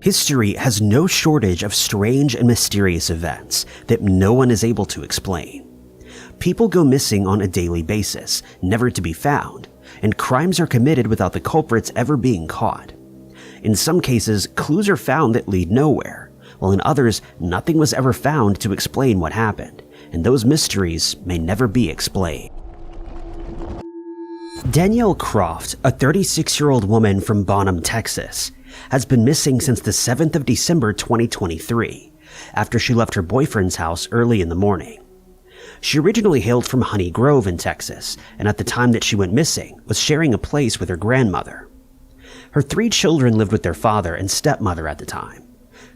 History has no shortage of strange and mysterious events that no one is able to explain. People go missing on a daily basis, never to be found, and crimes are committed without the culprits ever being caught. In some cases, clues are found that lead nowhere, while in others, nothing was ever found to explain what happened, and those mysteries may never be explained. Danielle Croft, a 36-year-old woman from Bonham, Texas, has been missing since the 7th of December 2023, after she left her boyfriend's house early in the morning. She originally hailed from Honey Grove in Texas, and at the time that she went missing, was sharing a place with her grandmother. Her 3 children lived with their father and stepmother at the time.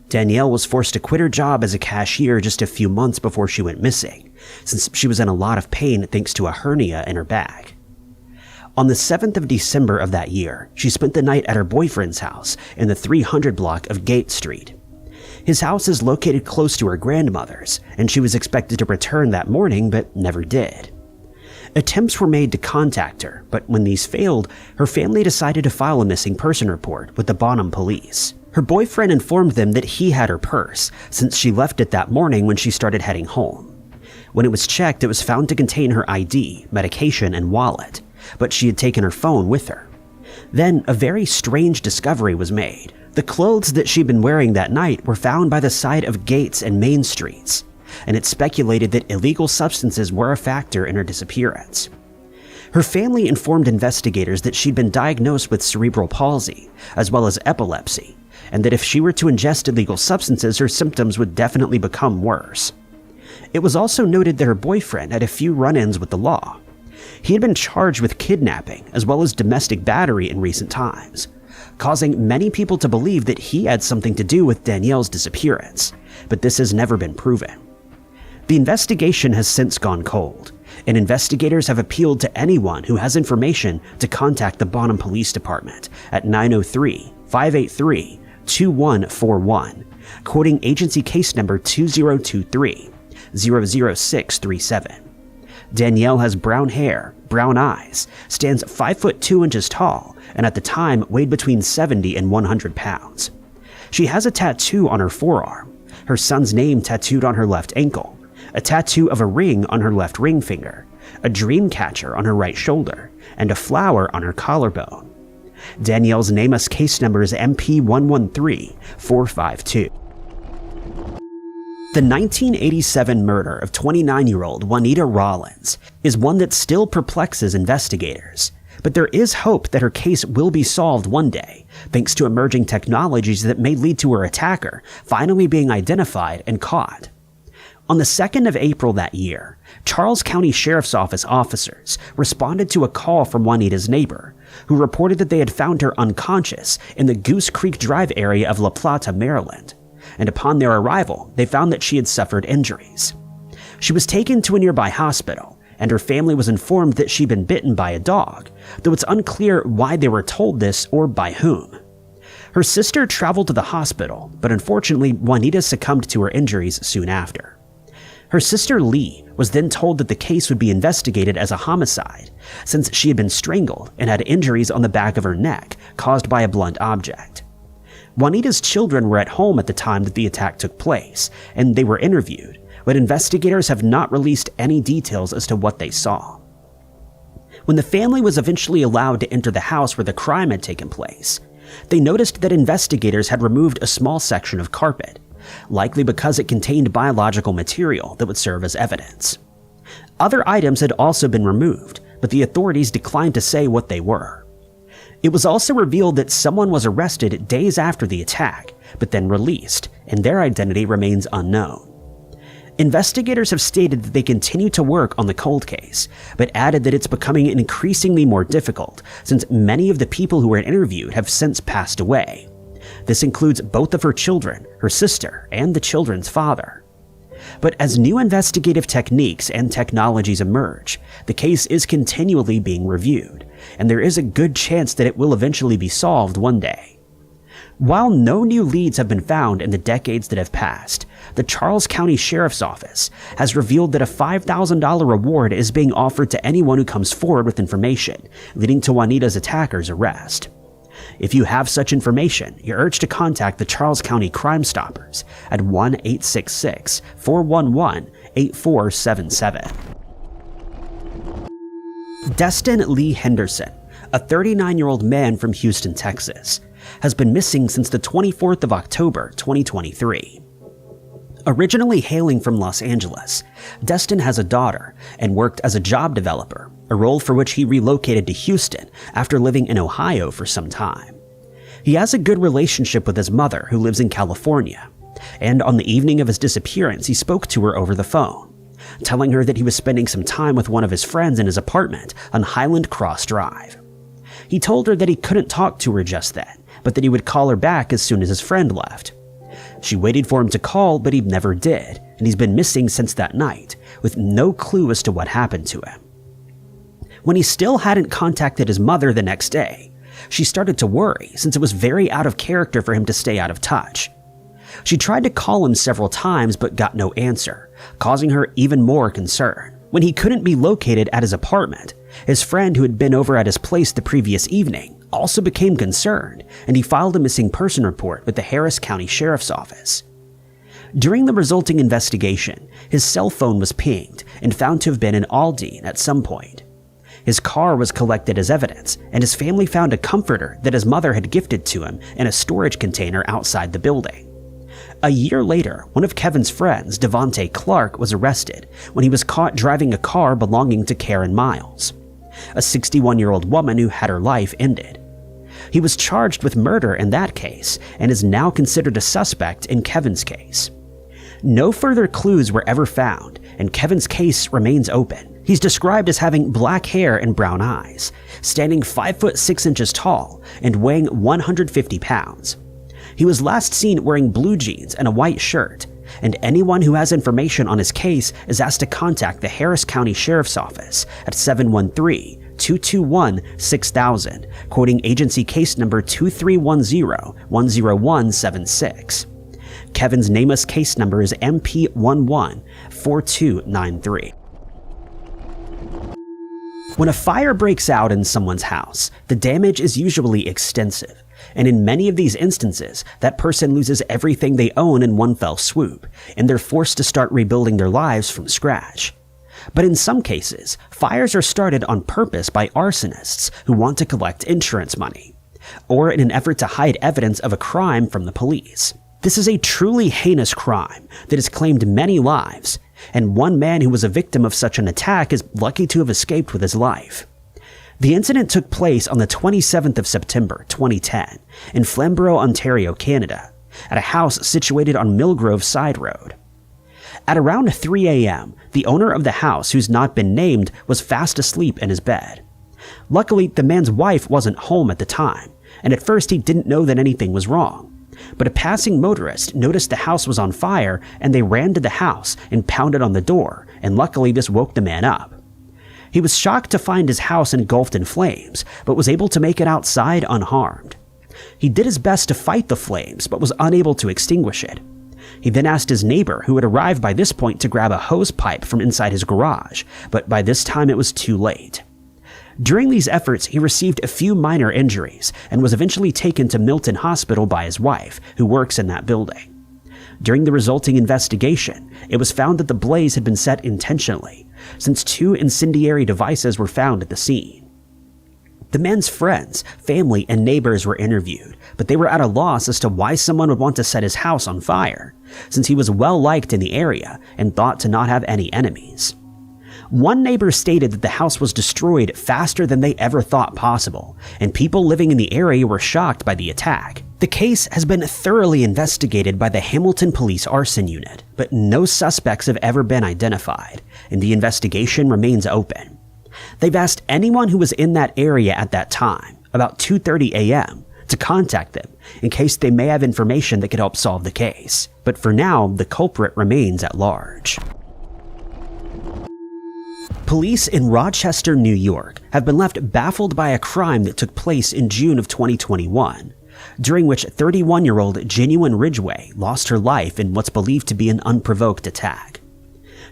Danielle was forced to quit her job as a cashier just a few months before she went missing, since she was in a lot of pain thanks to a hernia in her back. On the 7th of December of that year, she spent the night at her boyfriend's house in the 300 block of Gate Street. His house is located close to her grandmother's, and she was expected to return that morning but never did. Attempts were made to contact her, but when these failed, her family decided to file a missing person report with the Bonham police. Her boyfriend informed them that he had her purse, since she left it that morning when she started heading home. When it was checked, it was found to contain her ID, medication, and wallet, but she had taken her phone with her. Then, a very strange discovery was made. The clothes that she'd been wearing that night were found by the side of gates and main streets, and it's speculated that illegal substances were a factor in her disappearance. Her family informed investigators that she'd been diagnosed with cerebral palsy, as well as epilepsy, and that if she were to ingest illegal substances, her symptoms would definitely become worse. It was also noted that her boyfriend had a few run-ins with the law. He had been charged with kidnapping as well as domestic battery in recent times, causing many people to believe that he had something to do with Danielle's disappearance, but this has never been proven. The investigation has since gone cold, and investigators have appealed to anyone who has information to contact the Bonham Police Department at 903-583-2141, quoting agency case number 2023-00637. Danielle has brown hair, brown eyes, stands 5 foot 2 inches tall, and at the time weighed between 70 and 100 pounds. She has a tattoo on her forearm, her son's name tattooed on her left ankle, a tattoo of a ring on her left ring finger, a dream catcher on her right shoulder, and a flower on her collarbone. Danielle's NamUs case number is MP113452. The 1987 murder of 29-year-old Wanita Rollins is one that still perplexes investigators, but there is hope that her case will be solved one day, thanks to emerging technologies that may lead to her attacker finally being identified and caught. On the 2nd of April that year, Charles County Sheriff's Office officers responded to a call from Wanita's neighbor, who reported that they had found her unconscious in the Goose Creek Drive area of La Plata, Maryland, and upon their arrival, they found that she had suffered injuries. She was taken to a nearby hospital, and her family was informed that she'd been bitten by a dog, though it's unclear why they were told this or by whom. Her sister traveled to the hospital, but unfortunately, Wanita succumbed to her injuries soon after. Her sister Lee was then told that the case would be investigated as a homicide, since she had been strangled and had injuries on the back of her neck caused by a blunt object. Wanita's children were at home at the time that the attack took place, and they were interviewed, but investigators have not released any details as to what they saw. When the family was eventually allowed to enter the house where the crime had taken place, they noticed that investigators had removed a small section of carpet, likely because it contained biological material that would serve as evidence. Other items had also been removed, but the authorities declined to say what they were. It was also revealed that someone was arrested days after the attack, but then released, and their identity remains unknown. Investigators have stated that they continue to work on the cold case, but added that it's becoming increasingly more difficult since many of the people who were interviewed have since passed away. This includes both of her children, her sister, and the children's father. But as new investigative techniques and technologies emerge, the case is continually being reviewed, and there is a good chance that it will eventually be solved one day. While no new leads have been found in the decades that have passed, the Charles County Sheriff's Office has revealed that a $5,000 reward is being offered to anyone who comes forward with information, leading to Wanita's attacker's arrest. If you have such information, you're urged to contact the Charles County Crime Stoppers at 1-866-411-8477. Destin Lee Henderson, a 39-year-old man from Houston, Texas, has been missing since the 24th of October, 2023. Originally hailing from Los Angeles, Destin has a daughter and worked as a job developer, a role for which he relocated to Houston after living in Ohio for some time. He has a good relationship with his mother, who lives in California, and on the evening of his disappearance, he spoke to her over the phone, telling her that he was spending some time with one of his friends in his apartment on Highland Cross Drive. He told her that he couldn't talk to her just then, but that he would call her back as soon as his friend left. She waited for him to call, but he never did, and he's been missing since that night, with no clue as to what happened to him. When he still hadn't contacted his mother the next day, she started to worry, since it was very out of character for him to stay out of touch. She tried to call him several times but got no answer, causing her even more concern. When he couldn't be located at his apartment, his friend who had been over at his place the previous evening also became concerned, and he filed a missing person report with the Harris County Sheriff's Office. During the resulting investigation, his cell phone was pinged and found to have been in Aldine at some point. His car was collected as evidence, and his family found a comforter that his mother had gifted to him in a storage container outside the building. A year later, one of Kevin's friends, Devontae Clark, was arrested when he was caught driving a car belonging to Karen Miles, a 61-year-old woman who had her life ended. He was charged with murder in that case and is now considered a suspect in Kevin's case. No further clues were ever found, and Kevin's case remains open. He's described as having black hair and brown eyes, standing 5 foot 6 inches tall and weighing 150 pounds. He was last seen wearing blue jeans and a white shirt, and anyone who has information on his case is asked to contact the Harris County Sheriff's Office at 713-221-6000, quoting agency case number 2310-10176. Kevin's nameless case number is MP114293. When a fire breaks out in someone's house, the damage is usually extensive, and in many of these instances, that person loses everything they own in one fell swoop, and they're forced to start rebuilding their lives from scratch. But in some cases, fires are started on purpose by arsonists who want to collect insurance money, or in an effort to hide evidence of a crime from the police. This is a truly heinous crime that has claimed many lives, and one man who was a victim of such an attack is lucky to have escaped with his life. The incident took place on the 27th of September, 2010, in Flamborough, Ontario, Canada, at a house situated on Millgrove Side Road. At around 3 a.m., the owner of the house, who's not been named, was fast asleep in his bed. Luckily, the man's wife wasn't home at the time, and at first he didn't know that anything was wrong. But a passing motorist noticed the house was on fire, and they ran to the house and pounded on the door, and luckily this woke the man up. He was shocked to find his house engulfed in flames, but was able to make it outside unharmed. He did his best to fight the flames, but was unable to extinguish it. He then asked his neighbor, who had arrived by this point, to grab a hose pipe from inside his garage, but by this time it was too late. During these efforts, he received a few minor injuries and was eventually taken to Milton Hospital by his wife, who works in that building. During the resulting investigation, it was found that the blaze had been set intentionally, since 2 incendiary devices were found at the scene. The man's friends, family, and neighbors were interviewed, but they were at a loss as to why someone would want to set his house on fire, since he was well liked in the area and thought to not have any enemies. One neighbor stated that the house was destroyed faster than they ever thought possible, and people living in the area were shocked by the attack. The case has been thoroughly investigated by the Hamilton Police Arson Unit, but no suspects have ever been identified, and the investigation remains open. They've asked anyone who was in that area at that time, about 2:30 a.m., to contact them in case they may have information that could help solve the case. But for now, the culprit remains at large. Police in Rochester, New York, have been left baffled by a crime that took place in June of 2021, during which 31-year-old Genuine Ridgeway lost her life in what's believed to be an unprovoked attack.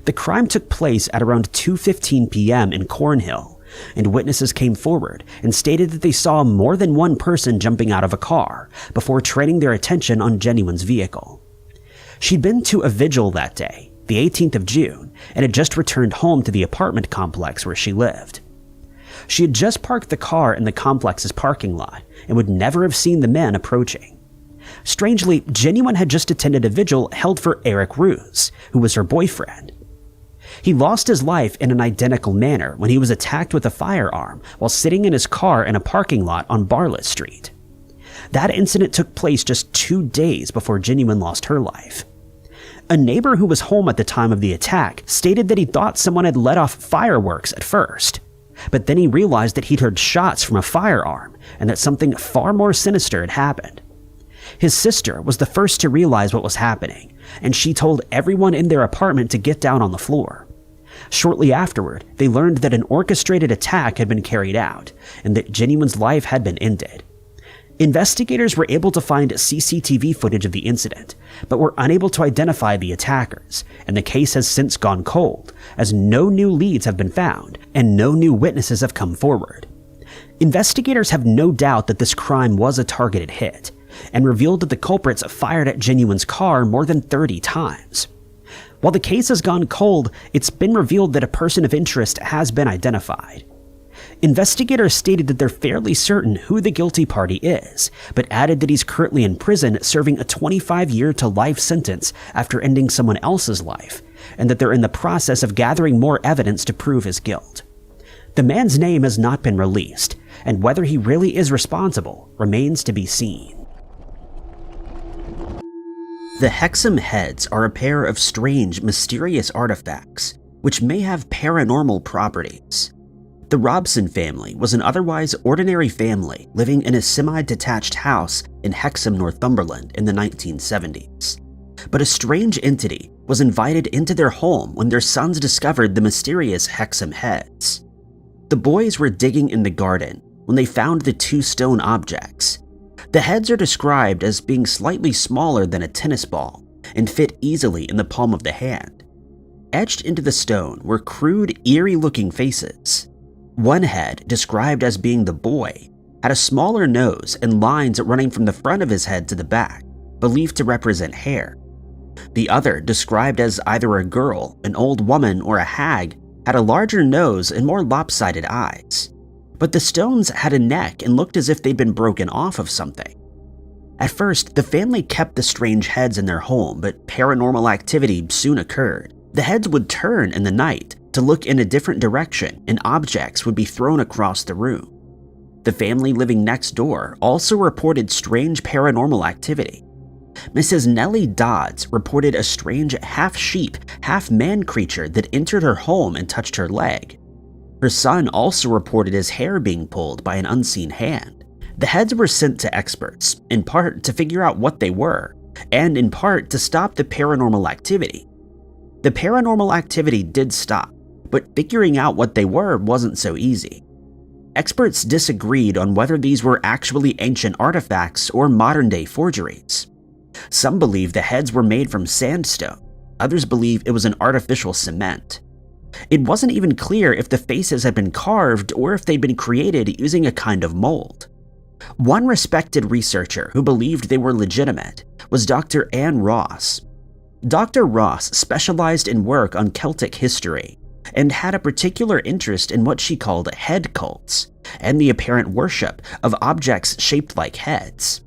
The crime took place at around 2:15 p.m. in Cornhill, and witnesses came forward and stated that they saw more than one person jumping out of a car before turning their attention on Genuine's vehicle. She'd been to a vigil that day, the 18th of June, and had just returned home to the apartment complex where she lived. She had just parked the car in the complex's parking lot and would never have seen the men approaching. Strangely, Genuine had just attended a vigil held for Eric Ruse, who was her boyfriend. He lost his life in an identical manner when he was attacked with a firearm while sitting in his car in a parking lot on Bartlett Street. That incident took place just 2 days before Genuine lost her life. A neighbor who was home at the time of the attack stated that he thought someone had let off fireworks at first, but then he realized that he'd heard shots from a firearm and that something far more sinister had happened. His sister was the first to realize what was happening, and she told everyone in their apartment to get down on the floor. Shortly afterward, they learned that an orchestrated attack had been carried out and that Genuine's life had been ended. Investigators were able to find CCTV footage of the incident, but were unable to identify the attackers, and the case has since gone cold, as no new leads have been found and no new witnesses have come forward. Investigators have no doubt that this crime was a targeted hit, and revealed that the culprits fired at Genuine's car more than 30 times. While the case has gone cold, it's been revealed that a person of interest has been identified. Investigators stated that they're fairly certain who the guilty party is, but added that he's currently in prison serving a 25-year to life sentence after ending someone else's life, and that they're in the process of gathering more evidence to prove his guilt. The man's name has not been released, and whether he really is responsible remains to be seen. The Hexham heads are a pair of strange, mysterious artifacts, which may have paranormal properties. The Robson family was an otherwise ordinary family living in a semi-detached house in Hexham, Northumberland in the 1970s. But a strange entity was invited into their home when their sons discovered the mysterious Hexham heads. The boys were digging in the garden when they found the 2 stone objects. The heads are described as being slightly smaller than a tennis ball and fit easily in the palm of the hand. Etched into the stone were crude, eerie-looking faces. One head, described as being the boy, had a smaller nose and lines running from the front of his head to the back, believed to represent hair. The other, described as either a girl, an old woman, or a hag, had a larger nose and more lopsided eyes. But the stones had a neck and looked as if they'd been broken off of something. At first, the family kept the strange heads in their home, but paranormal activity soon occurred. The heads would turn in the night to look in a different direction, and objects would be thrown across the room. The family living next door also reported strange paranormal activity. Mrs. Nellie Dodds reported a strange half-sheep, half-man creature that entered her home and touched her leg. Her son also reported his hair being pulled by an unseen hand. The heads were sent to experts, in part to figure out what they were, and in part to stop the paranormal activity. The paranormal activity did stop, but figuring out what they were wasn't so easy. Experts disagreed on whether these were actually ancient artifacts or modern-day forgeries. Some believe the heads were made from sandstone, others believe it was an artificial cement. It wasn't even clear if the faces had been carved or if they'd been created using a kind of mold. One respected researcher who believed they were legitimate was Dr. Anne Ross. Dr. Ross specialized in work on Celtic history and had a particular interest in what she called head cults and the apparent worship of objects shaped like heads.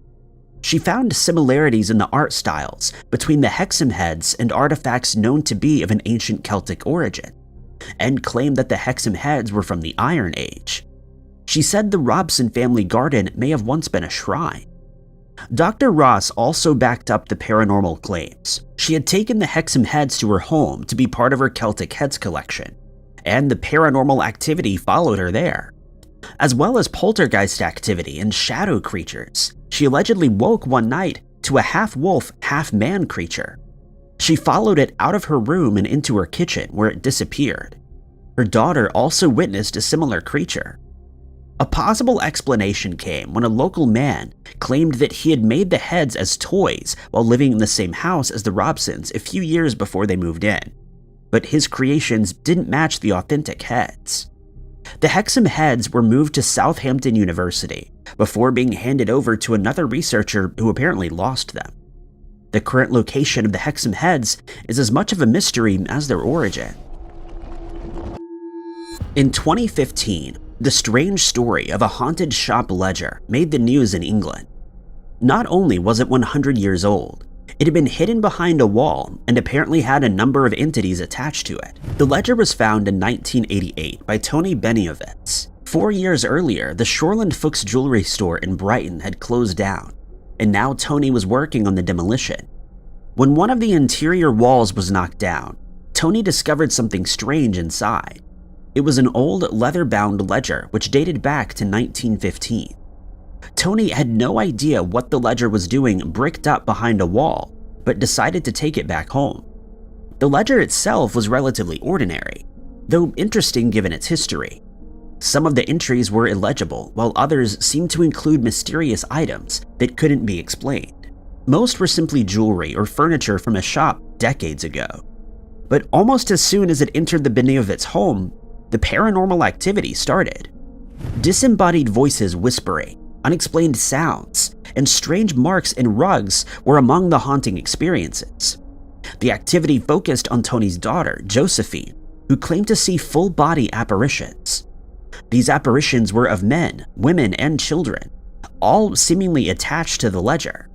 She found similarities in the art styles between the Hexham heads and artifacts known to be of an ancient Celtic origin, and claimed that the Hexham heads were from the Iron Age. She said the Robson family garden may have once been a shrine. Dr. Ross also backed up the paranormal claims. She had taken the Hexham heads to her home to be part of her Celtic heads collection, and the paranormal activity followed her there. As well as poltergeist activity and shadow creatures, she allegedly woke one night to a half-wolf, half-man creature. She followed it out of her room and into her kitchen, where it disappeared. Her daughter also witnessed a similar creature. A possible explanation came when a local man claimed that he had made the heads as toys while living in the same house as the Robsons a few years before they moved in, but his creations didn't match the authentic heads. The Hexham heads were moved to Southampton University before being handed over to another researcher who apparently lost them. The current location of the Hexham heads is as much of a mystery as their origin. In 2015, the strange story of a haunted shop ledger made the news in England. Not only was it 100 years old, it had been hidden behind a wall and apparently had a number of entities attached to it. The ledger was found in 1988 by Tony Beniovitz. 4 years earlier, the Shoreland Fuchs jewelry store in Brighton had closed down, and now Tony was working on the demolition. When one of the interior walls was knocked down, Tony discovered something strange inside. It was an old leather-bound ledger which dated back to 1915. Tony had no idea what the ledger was doing bricked up behind a wall, but decided to take it back home. The ledger itself was relatively ordinary, though interesting given its history. Some of the entries were illegible, while others seemed to include mysterious items that couldn't be explained. Most were simply jewelry or furniture from a shop decades ago. But almost as soon as it entered the Beniovitz home, the paranormal activity started. Disembodied voices whispering, unexplained sounds, and strange marks and rugs were among the haunting experiences. The activity focused on Tony's daughter, Josephine, who claimed to see full-body apparitions. These apparitions were of men, women, and children, all seemingly attached to the ledger.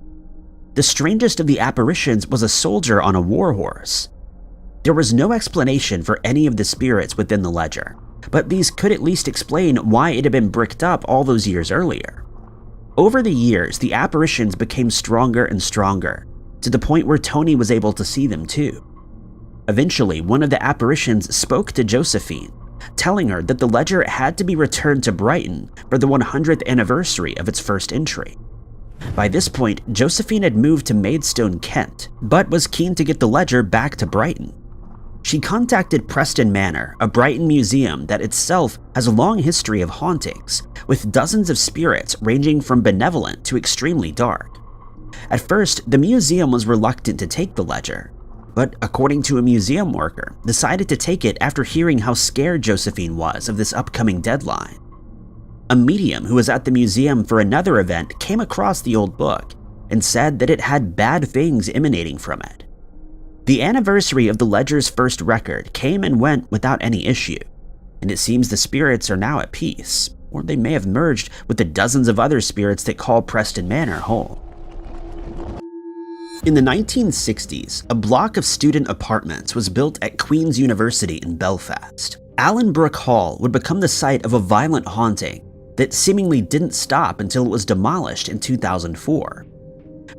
The strangest of the apparitions was a soldier on a war horse. There was no explanation for any of the spirits within the ledger, but these could at least explain why it had been bricked up all those years earlier. Over the years, the apparitions became stronger and stronger, to the point where Tony was able to see them too. Eventually, one of the apparitions spoke to Josephine, telling her that the ledger had to be returned to Brighton for the 100th anniversary of its first entry. By this point, Josephine had moved to Maidstone, Kent, but was keen to get the ledger back to Brighton. She contacted Preston Manor, a Brighton museum that itself has a long history of hauntings, with dozens of spirits ranging from benevolent to extremely dark. At first, the museum was reluctant to take the ledger, but according to a museum worker, decided to take it after hearing how scared Josephine was of this upcoming deadline. A medium who was at the museum for another event came across the old book and said that it had bad things emanating from it. The anniversary of the ledger's first record came and went without any issue, and it seems the spirits are now at peace, or they may have merged with the dozens of other spirits that call Preston Manor home. In the 1960s, a block of student apartments was built at Queen's University in Belfast. Allenbrook Hall would become the site of a violent haunting that seemingly didn't stop until it was demolished in 2004.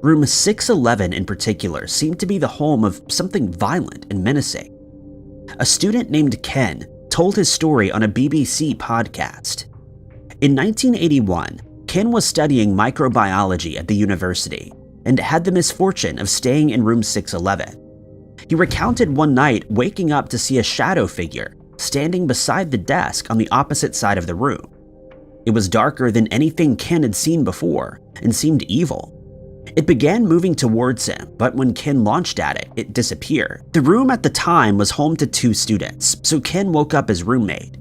Room 611 in particular seemed to be the home of something violent and menacing. A student named Ken told his story on a BBC podcast. In 1981, Ken was studying microbiology at the university and had the misfortune of staying in room 611. He recounted one night waking up to see a shadow figure standing beside the desk on the opposite side of the room. It was darker than anything Ken had seen before and seemed evil. It began moving towards him, but when Ken launched at it, it disappeared. The room at the time was home to 2 students, so Ken woke up his roommate.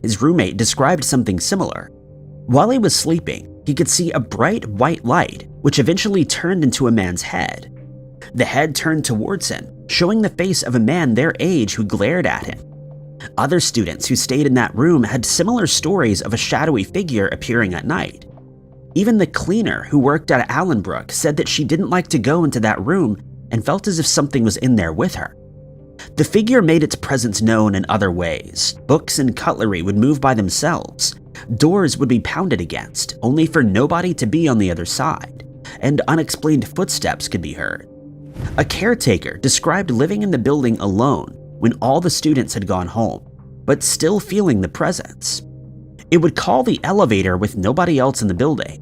His roommate described something similar. While he was sleeping, he could see a bright white light, which eventually turned into a man's head. The head turned towards him, showing the face of a man their age who glared at him. Other students who stayed in that room had similar stories of a shadowy figure appearing at night. Even the cleaner who worked at Allenbrook said that she didn't like to go into that room and felt as if something was in there with her. The figure made its presence known in other ways. Books and cutlery would move by themselves. Doors would be pounded against, only for nobody to be on the other side, and unexplained footsteps could be heard. A caretaker described living in the building alone when all the students had gone home, but still feeling the presence. It would call the elevator with nobody else in the building,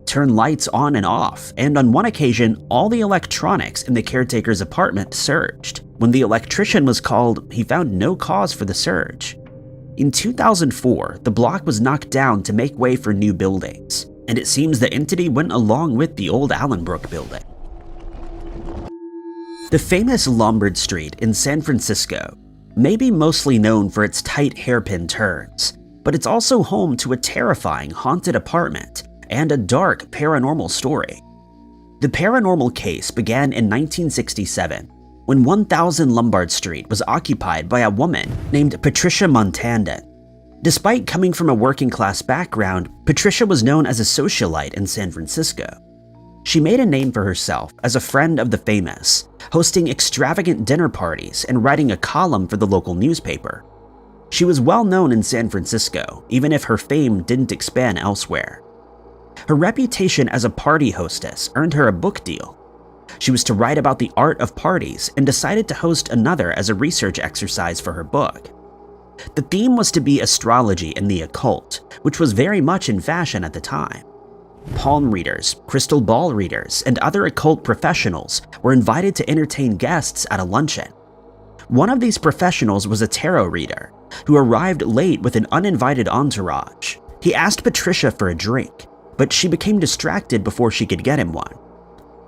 turn lights on and off, and on one occasion, all the electronics in the caretaker's apartment surged. When the electrician was called, he found no cause for the surge. In 2004, the block was knocked down to make way for new buildings, and it seems the entity went along with the old Allenbrook building. The famous Lombard Street in San Francisco may be mostly known for its tight hairpin turns, but it's also home to a terrifying haunted apartment and a dark paranormal story. The paranormal case began in 1967 when 1000 Lombard Street was occupied by a woman named Patricia Montandon. Despite coming from a working-class background, Patricia was known as a socialite in San Francisco. She made a name for herself as a friend of the famous, hosting extravagant dinner parties and writing a column for the local newspaper. She was well known in San Francisco, even if her fame didn't expand elsewhere. Her reputation as a party hostess earned her a book deal. She was to write about the art of parties and decided to host another as a research exercise for her book. The theme was to be astrology and the occult, which was very much in fashion at the time. Palm readers, crystal ball readers, and other occult professionals were invited to entertain guests at a luncheon. One of these professionals was a tarot reader, who arrived late with an uninvited entourage. He asked Patricia for a drink, but she became distracted before she could get him one.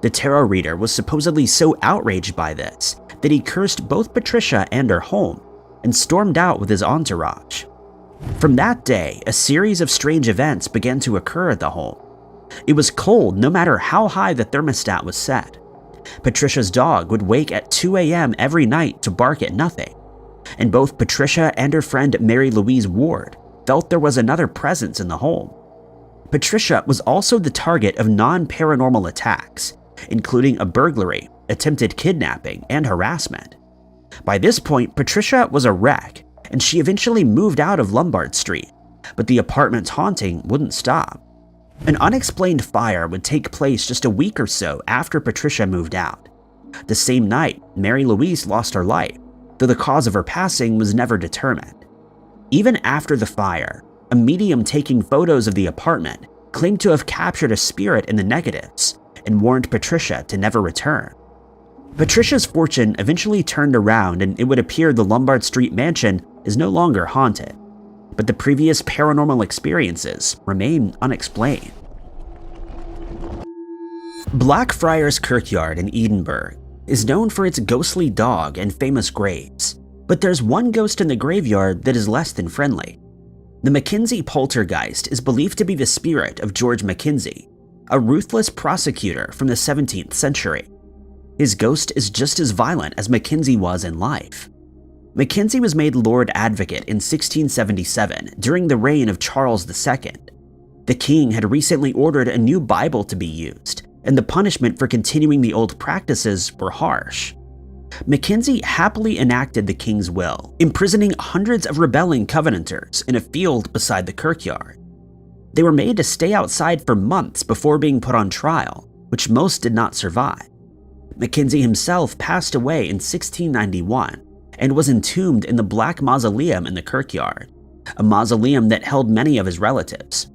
The tarot reader was supposedly so outraged by this that he cursed both Patricia and her home and stormed out with his entourage. From that day, a series of strange events began to occur at the home. It was cold no matter how high the thermostat was set. Patricia's dog would wake at 2 a.m. every night to bark at nothing, and both Patricia and her friend Mary Louise Ward felt there was another presence in the home. Patricia was also the target of non-paranormal attacks, including a burglary, attempted kidnapping, and harassment. By this point, Patricia was a wreck, and she eventually moved out of Lombard Street, but the apartment's haunting wouldn't stop. An unexplained fire would take place just a week or so after Patricia moved out. The same night, Mary Louise lost her life, though the cause of her passing was never determined. Even after the fire, a medium taking photos of the apartment claimed to have captured a spirit in the negatives and warned Patricia to never return. Patricia's fortune eventually turned around, and it would appear the Lombard Street mansion is no longer haunted, but the previous paranormal experiences remain unexplained. Blackfriars Kirkyard in Edinburgh is known for its ghostly dog and famous graves, but there's one ghost in the graveyard that is less than friendly. The McKenzie Poltergeist is believed to be the spirit of George McKenzie, a ruthless prosecutor from the 17th century. His ghost is just as violent as McKenzie was in life. McKenzie was made Lord Advocate in 1677 during the reign of Charles II. The king had recently ordered a new Bible to be used, and the punishment for continuing the old practices were harsh. McKenzie happily enacted the king's will, imprisoning hundreds of rebelling Covenanters in a field beside the kirkyard. They were made to stay outside for months before being put on trial, which most did not survive. McKenzie himself passed away in 1691 and was entombed in the Black Mausoleum in the kirkyard, a mausoleum that held many of his relatives.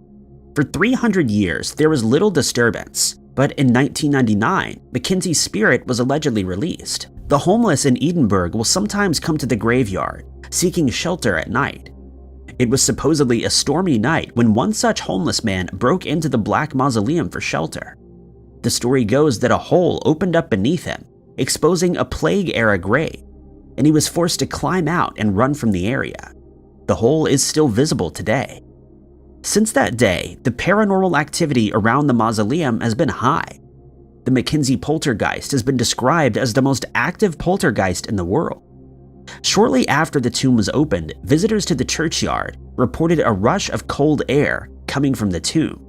For 300 years, there was little disturbance, but in 1999, McKenzie's spirit was allegedly released. The homeless in Edinburgh will sometimes come to the graveyard, seeking shelter at night. It was supposedly a stormy night when one such homeless man broke into the Black Mausoleum for shelter. The story goes that a hole opened up beneath him, exposing a Plague-era grave, and he was forced to climb out and run from the area. The hole is still visible today. Since that day, the paranormal activity around the mausoleum has been high. The McKenzie Poltergeist has been described as the most active poltergeist in the world. Shortly after the tomb was opened, visitors to the churchyard reported a rush of cold air coming from the tomb.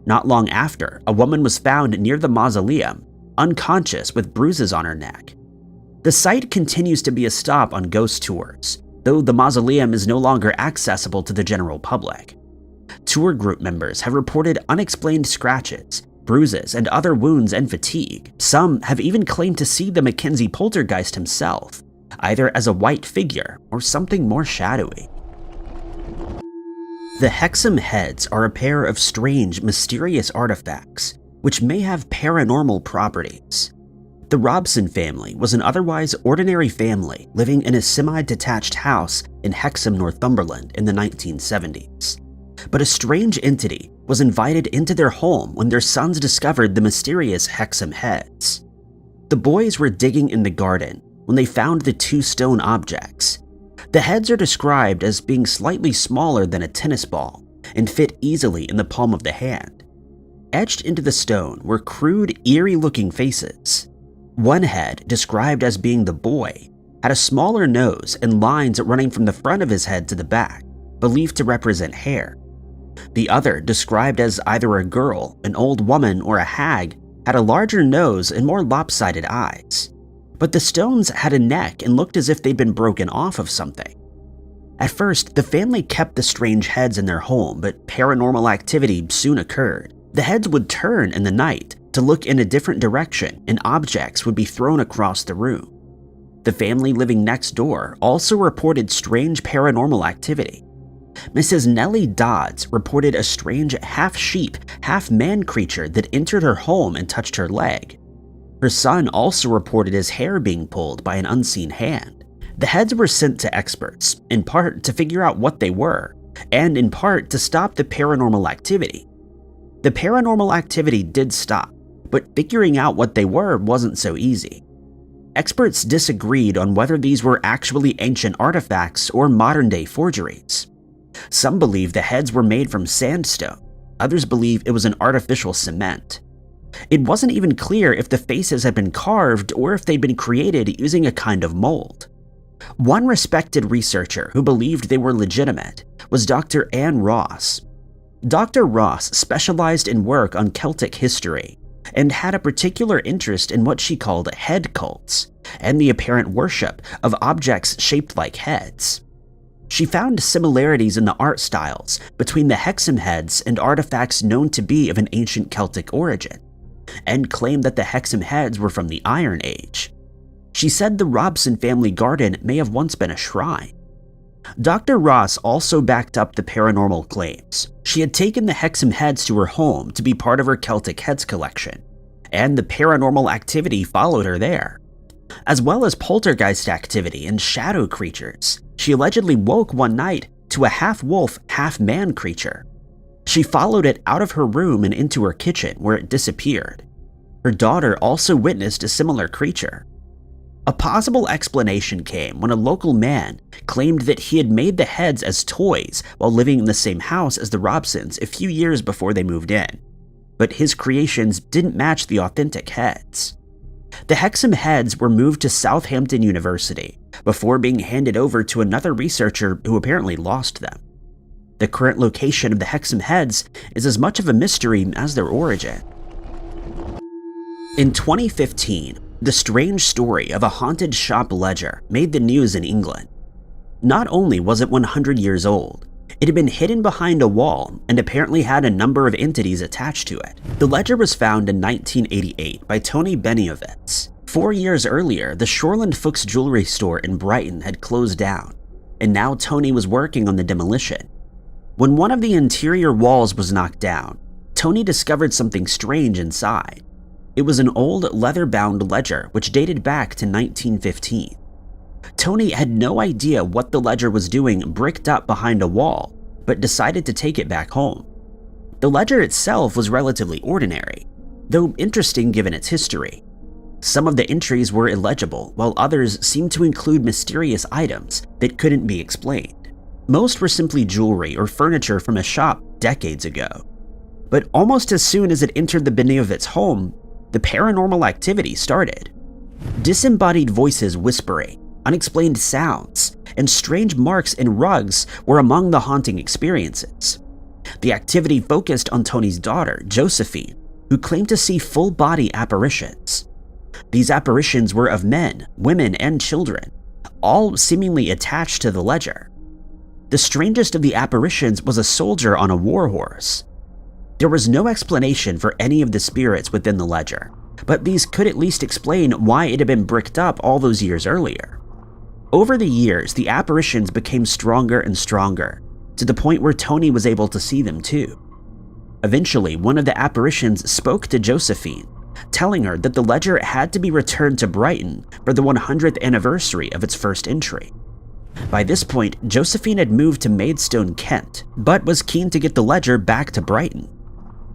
Not long after, a woman was found near the mausoleum, unconscious with bruises on her neck. The site continues to be a stop on ghost tours, though the mausoleum is no longer accessible to the general public. Tour group members have reported unexplained scratches, bruises, and other wounds and fatigue. Some have even claimed to see the McKenzie Poltergeist himself, either as a white figure or something more shadowy. The Hexham heads are a pair of strange, mysterious artifacts, which may have paranormal properties. The Robson family was an otherwise ordinary family living in a semi-detached house in Hexham, Northumberland in the 1970s. But a strange entity was invited into their home when their sons discovered the mysterious Hexham heads. The boys were digging in the garden when they found the two stone objects. The heads are described as being slightly smaller than a tennis ball and fit easily in the palm of the hand. Etched into the stone were crude, eerie-looking faces. One head, described as being the boy, had a smaller nose and lines running from the front of his head to the back, believed to represent hair. The other, described as either a girl, an old woman, or a hag, had a larger nose and more lopsided eyes. But the stones had a neck and looked as if they'd been broken off of something. At first, the family kept the strange heads in their home, but paranormal activity soon occurred. The heads would turn in the night to look in a different direction, and objects would be thrown across the room. The family living next door also reported strange paranormal activity. Mrs. Nellie Dodds reported a strange half-sheep, half-man creature that entered her home and touched her leg. Her son also reported his hair being pulled by an unseen hand. The heads were sent to experts, in part to figure out what they were, and in part to stop the paranormal activity. The paranormal activity did stop, but figuring out what they were wasn't so easy. Experts disagreed on whether these were actually ancient artifacts or modern-day forgeries. Some believe the heads were made from sandstone, others believe it was an artificial cement. It wasn't even clear if the faces had been carved or if they'd been created using a kind of mold. One respected researcher who believed they were legitimate was Dr. Anne Ross. Dr. Ross specialized in work on Celtic history and had a particular interest in what she called head cults and the apparent worship of objects shaped like heads. She found similarities in the art styles between the Hexham heads and artifacts known to be of an ancient Celtic origin, and claimed that the Hexham heads were from the Iron Age. She said the Robson family garden may have once been a shrine. Dr. Ross also backed up the paranormal claims. She had taken the Hexham heads to her home to be part of her Celtic heads collection, and the paranormal activity followed her there. As well as poltergeist activity and shadow creatures, she allegedly woke one night to a half-wolf, half-man creature. She followed it out of her room and into her kitchen, where it disappeared. Her daughter also witnessed a similar creature. A possible explanation came when a local man claimed that he had made the heads as toys while living in the same house as the Robsons a few years before they moved in, but his creations didn't match the authentic heads. The Hexham heads were moved to Southampton University before being handed over to another researcher who apparently lost them. The current location of the Hexham heads is as much of a mystery as their origin. In 2015, the strange story of a haunted shop ledger made the news in England. Not only was it 100 years old, it had been hidden behind a wall and apparently had a number of entities attached to it. The ledger was found in 1988 by Tony Beniovitz. 4 years earlier, the Shoreland Fuchs jewelry store in Brighton had closed down, and now Tony was working on the demolition. When one of the interior walls was knocked down, Tony discovered something strange inside. It was an old leather-bound ledger which dated back to 1915. Tony had no idea what the ledger was doing bricked up behind a wall, but decided to take it back home. The ledger itself was relatively ordinary, though interesting given its history. Some of the entries were illegible, while others seemed to include mysterious items that couldn't be explained. Most were simply jewelry or furniture from a shop decades ago. But almost as soon as it entered the Beniovitz home, the paranormal activity started. Disembodied voices whispering, unexplained sounds, and strange marks in rugs were among the haunting experiences. The activity focused on Tony's daughter, Josephine, who claimed to see full-body apparitions. These apparitions were of men, women, and children, all seemingly attached to the ledger. The strangest of the apparitions was a soldier on a war horse. There was no explanation for any of the spirits within the ledger, but these could at least explain why it had been bricked up all those years earlier. Over the years, the apparitions became stronger and stronger, to the point where Tony was able to see them too. Eventually, one of the apparitions spoke to Josephine, telling her that the ledger had to be returned to Brighton for the 100th anniversary of its first entry. By this point, Josephine had moved to Maidstone, Kent, but was keen to get the ledger back to Brighton.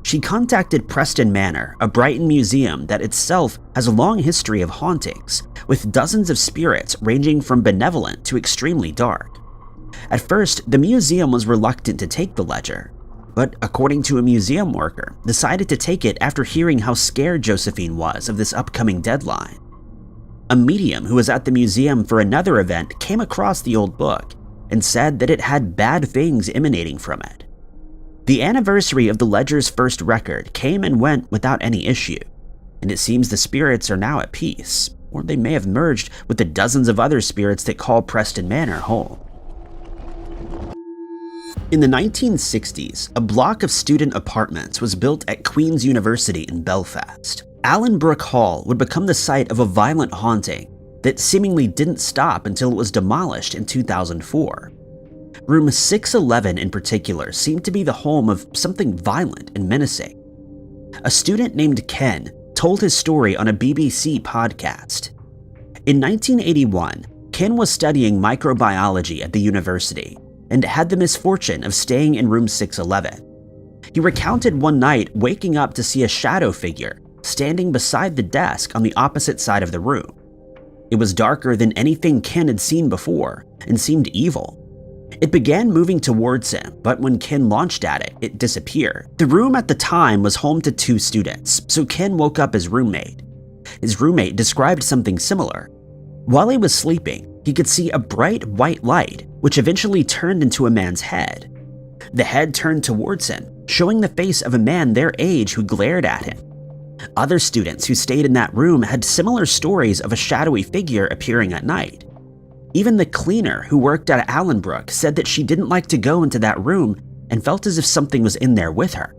She contacted Preston Manor, a Brighton museum that itself has a long history of hauntings, with dozens of spirits ranging from benevolent to extremely dark. At first, the museum was reluctant to take the ledger, but according to a museum worker, decided to take it after hearing how scared Josephine was of this upcoming deadline. A medium who was at the museum for another event came across the old book and said that it had bad things emanating from it. The anniversary of the ledger's first record came and went without any issue, and it seems the spirits are now at peace, or they may have merged with the dozens of other spirits that call Preston Manor home. In the 1960s, a block of student apartments was built at Queen's University in Belfast. Allenbrook Hall would become the site of a violent haunting that seemingly didn't stop until it was demolished in 2004. Room 611 in particular seemed to be the home of something violent and menacing. A student named Ken told his story on a BBC podcast. In 1981, Ken was studying microbiology at the university and had the misfortune of staying in room 611. He recounted one night waking up to see a shadow figure standing beside the desk on the opposite side of the room. It was darker than anything Ken had seen before and seemed evil. It began moving towards him, but when Ken launched at it, it disappeared. The room at the time was home to 2 students, so Ken woke up his roommate. His roommate described something similar. While he was sleeping, he could see a bright white light, which eventually turned into a man's head. The head turned towards him, showing the face of a man their age who glared at him. Other students who stayed in that room had similar stories of a shadowy figure appearing at night. Even the cleaner who worked at Allenbrook said that she didn't like to go into that room and felt as if something was in there with her.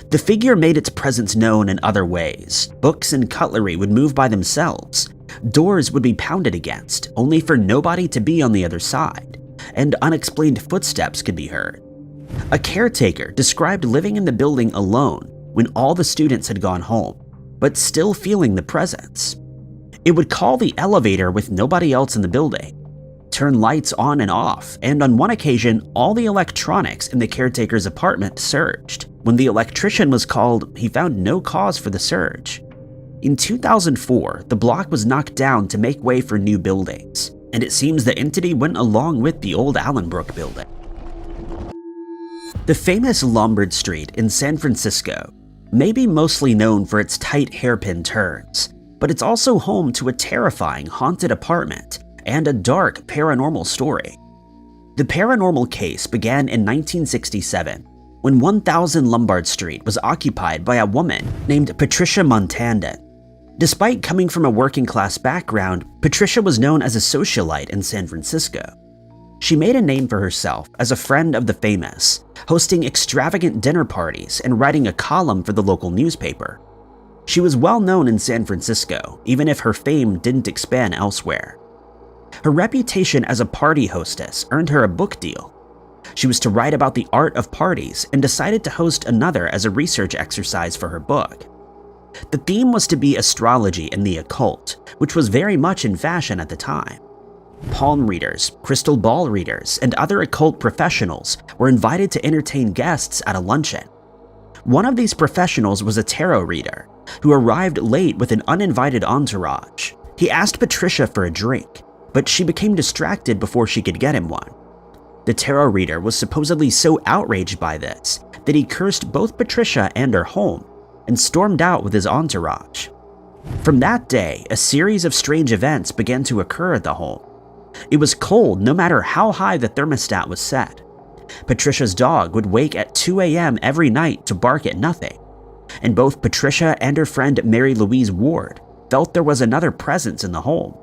The figure made its presence known in other ways. Books and cutlery would move by themselves. Doors would be pounded against, only for nobody to be on the other side, and unexplained footsteps could be heard. A caretaker described living in the building alone when all the students had gone home, but still feeling the presence. It would call the elevator with nobody else in the building, turn lights on and off, and on one occasion, all the electronics in the caretaker's apartment surged. When the electrician was called, he found no cause for the surge. In 2004, the block was knocked down to make way for new buildings, and it seems the entity went along with the old Allenbrook building. The famous Lombard Street in San Francisco may be mostly known for its tight hairpin turns, but it's also home to a terrifying haunted apartment and a dark paranormal story. The paranormal case began in 1967 when 1000 Lombard Street was occupied by a woman named Patricia Montandon. Despite coming from a working-class background, Patricia was known as a socialite in San Francisco. She made a name for herself as a friend of the famous, hosting extravagant dinner parties and writing a column for the local newspaper. She was well known in San Francisco, even if her fame didn't expand elsewhere. Her reputation as a party hostess earned her a book deal. She was to write about the art of parties and decided to host another as a research exercise for her book. The theme was to be astrology and the occult, which was very much in fashion at the time. Palm readers, crystal ball readers, and other occult professionals were invited to entertain guests at a luncheon. One of these professionals was a tarot reader, who arrived late with an uninvited entourage. He asked Patricia for a drink, but she became distracted before she could get him one. The tarot reader was supposedly so outraged by this that he cursed both Patricia and her home and stormed out with his entourage. From that day, a series of strange events began to occur at the home. It was cold no matter how high the thermostat was set. Patricia's dog would wake at 2 a.m. every night to bark at nothing, and both Patricia and her friend Mary Louise Ward felt there was another presence in the home.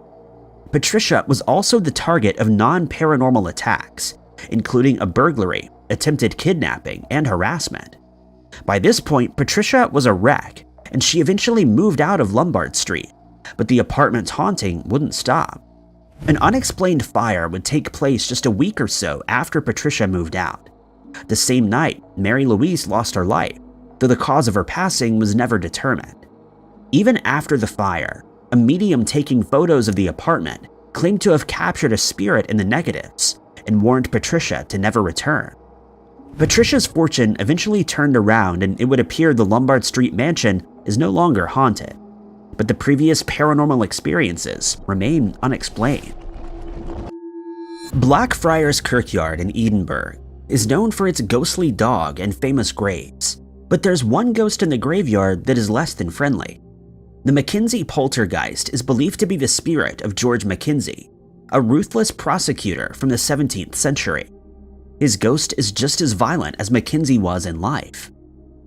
Patricia was also the target of non-paranormal attacks, including a burglary, attempted kidnapping, and harassment. By this point, Patricia was a wreck, and she eventually moved out of Lombard Street, but the apartment's haunting wouldn't stop. An unexplained fire would take place just a week or so after Patricia moved out. The same night, Mary Louise lost her life, though the cause of her passing was never determined. Even after the fire, a medium taking photos of the apartment claimed to have captured a spirit in the negatives and warned Patricia to never return. Patricia's fortune eventually turned around, and it would appear the Lombard Street mansion is no longer haunted, but the previous paranormal experiences remain unexplained. Blackfriars Kirkyard in Edinburgh is known for its ghostly dog and famous graves, but there's one ghost in the graveyard that is less than friendly. The McKenzie Poltergeist is believed to be the spirit of George McKenzie, a ruthless prosecutor from the 17th century. His ghost is just as violent as McKenzie was in life.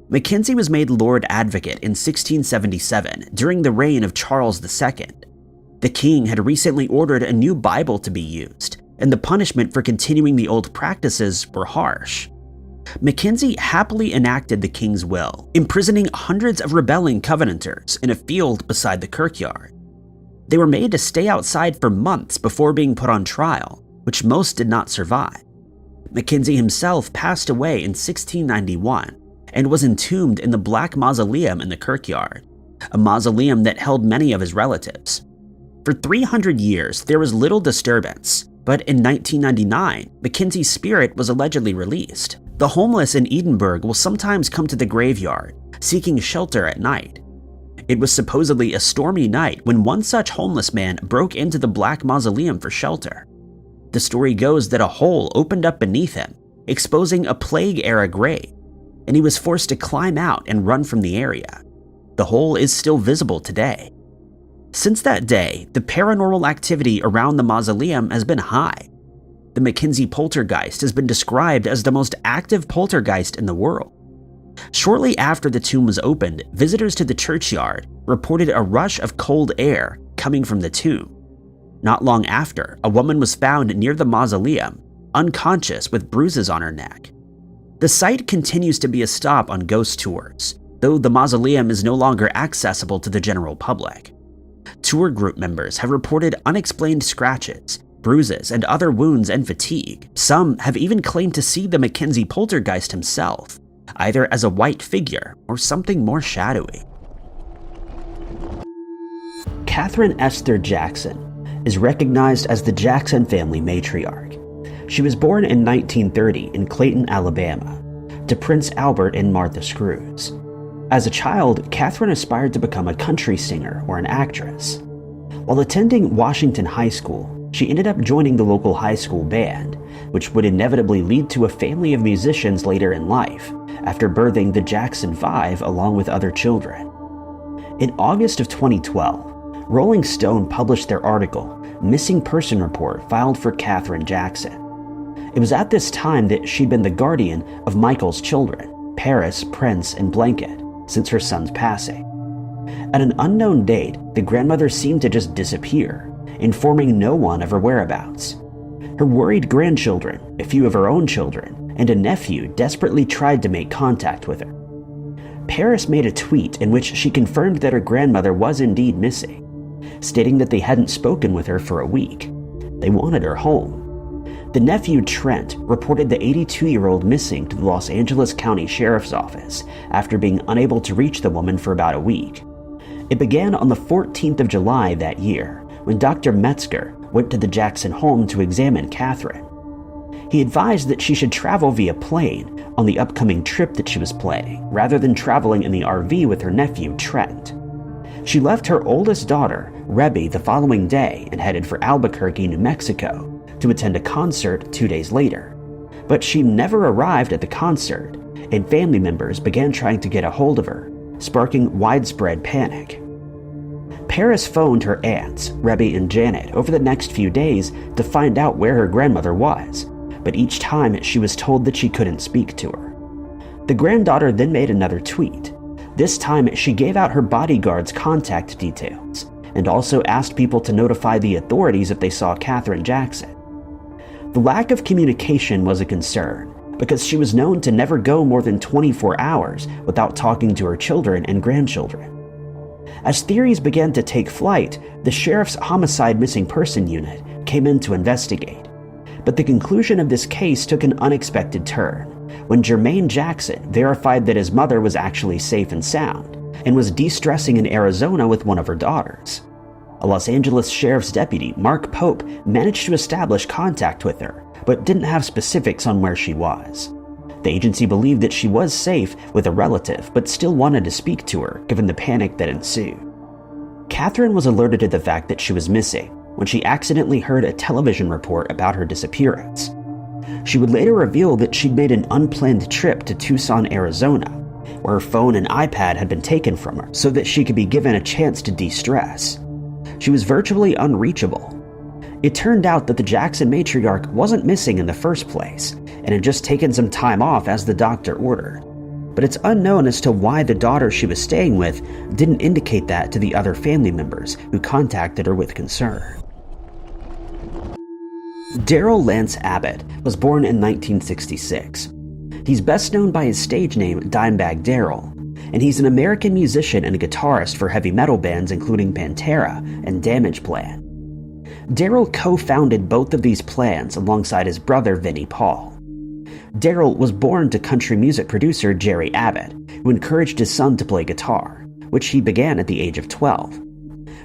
McKenzie was made Lord Advocate in 1677 during the reign of Charles II. The king had recently ordered a new Bible to be used, and the punishment for continuing the old practices were harsh. McKenzie happily enacted the king's will, imprisoning hundreds of rebelling Covenanters in a field beside the kirkyard. They were made to stay outside for months before being put on trial, which most did not survive. McKenzie himself passed away in 1691 and was entombed in the Black Mausoleum in the kirkyard, a mausoleum that held many of his relatives. For 300 years, there was little disturbance, but in 1999, McKenzie's spirit was allegedly released. The homeless in Edinburgh will sometimes come to the graveyard, seeking shelter at night. It was supposedly a stormy night when one such homeless man broke into the Black Mausoleum for shelter. The story goes that a hole opened up beneath him, exposing a Plague-era grave, and he was forced to climb out and run from the area. The hole is still visible today. Since that day, the paranormal activity around the mausoleum has been high. The McKenzie Poltergeist has been described as the most active poltergeist in the world. Shortly after the tomb was opened, visitors to the churchyard reported a rush of cold air coming from the tomb. Not long after, a woman was found near the mausoleum, unconscious with bruises on her neck. The site continues to be a stop on ghost tours, though the mausoleum is no longer accessible to the general public. Tour group members have reported unexplained scratches, bruises, and other wounds and fatigue. Some have even claimed to see the McKenzie Poltergeist himself, either as a white figure or something more shadowy. Katherine Esther Jackson is recognized as the Jackson family matriarch. She was born in 1930 in Clayton, Alabama, to Prince Albert and Martha Screws. As a child, Katherine aspired to become a country singer or an actress. While attending Washington High School, she ended up joining the local high school band, which would inevitably lead to a family of musicians later in life, after birthing the Jackson Five along with other children. In August of 2012, Rolling Stone published their article, Missing Person Report Filed for Katherine Jackson. It was at this time that she'd been the guardian of Michael's children, Paris, Prince, and Blanket, since her son's passing. At an unknown date, the grandmother seemed to just disappear, informing no one of her whereabouts. Her worried grandchildren, a few of her own children, and a nephew desperately tried to make contact with her. Paris made a tweet in which she confirmed that her grandmother was indeed missing, stating that they hadn't spoken with her for a week. They wanted her home. The nephew, Trent, reported the 82-year-old missing to the Los Angeles County Sheriff's Office after being unable to reach the woman for about a week. It began on the 14th of July that year, when Dr. Metzger went to the Jackson home to examine Katherine. He advised that she should travel via plane on the upcoming trip that she was planning, rather than traveling in the RV with her nephew, Trent. She left her oldest daughter, Rebby, the following day and headed for Albuquerque, New Mexico, to attend a concert 2 days later. But she never arrived at the concert, and family members began trying to get a hold of her, sparking widespread panic. Paris phoned her aunts, Rebby and Janet, over the next few days to find out where her grandmother was, but each time she was told that she couldn't speak to her. The granddaughter then made another tweet. This time she gave out her bodyguard's contact details, and also asked people to notify the authorities if they saw Katherine Jackson. The lack of communication was a concern, because she was known to never go more than 24 hours without talking to her children and grandchildren. As theories began to take flight, the sheriff's homicide missing person unit came in to investigate. But the conclusion of this case took an unexpected turn when Jermaine Jackson verified that his mother was actually safe and sound and was de-stressing in Arizona with one of her daughters. A Los Angeles Sheriff's deputy, Mark Pope, managed to establish contact with her, but didn't have specifics on where she was. The agency believed that she was safe with a relative, but still wanted to speak to her, given the panic that ensued. Katherine was alerted to the fact that she was missing when she accidentally heard a television report about her disappearance. She would later reveal that she'd made an unplanned trip to Tucson, Arizona, where her phone and iPad had been taken from her so that she could be given a chance to de-stress. She was virtually unreachable. It turned out that the Jackson matriarch wasn't missing in the first place and had just taken some time off as the doctor ordered. But it's unknown as to why the daughter she was staying with didn't indicate that to the other family members who contacted her with concern. Darrell Lance Abbott was born in 1966. He's best known by his stage name Dimebag Darrell, and he's an American musician and a guitarist for heavy metal bands including Pantera and Damageplan. Darrell co-founded both of these plans alongside his brother Vinnie Paul. Darrell was born to country music producer Jerry Abbott, who encouraged his son to play guitar, which he began at the age of 12.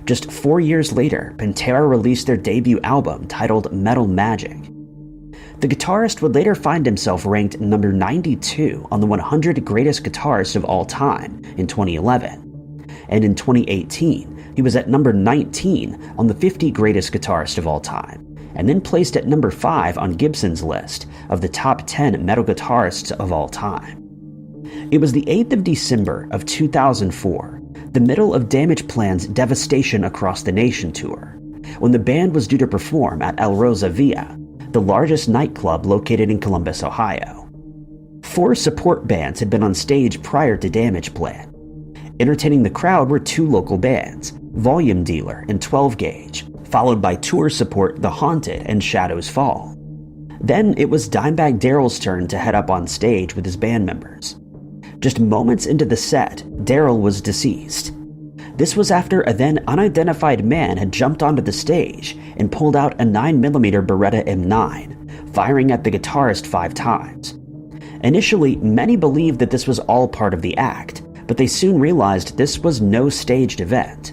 Just 4 years later, Pantera released their debut album titled Metal Magic. The guitarist would later find himself ranked number 92 on the 100 Greatest Guitarists of All Time in 2011. And in 2018, he was at number 19 on the 50 Greatest Guitarists of All Time, and then placed at number 5 on Gibson's list of the top 10 metal guitarists of all time. It was the 8th of December of 2004, the middle of Damageplan's Devastation Across the Nation tour, when the band was due to perform at El Rosa Villa, the largest nightclub located in Columbus, Ohio. 4 support bands had been on stage prior to Damageplan. Entertaining the crowd were 2 local bands, Volume Dealer and 12 Gauge, followed by tour support The Haunted and Shadows Fall. Then it was Dimebag Darrell's turn to head up on stage with his band members. Just moments into the set, Darrell was deceased. This was after a then unidentified man had jumped onto the stage and pulled out a 9mm Beretta M9, firing at the guitarist 5 times. Initially, many believed that this was all part of the act, but they soon realized this was no staged event.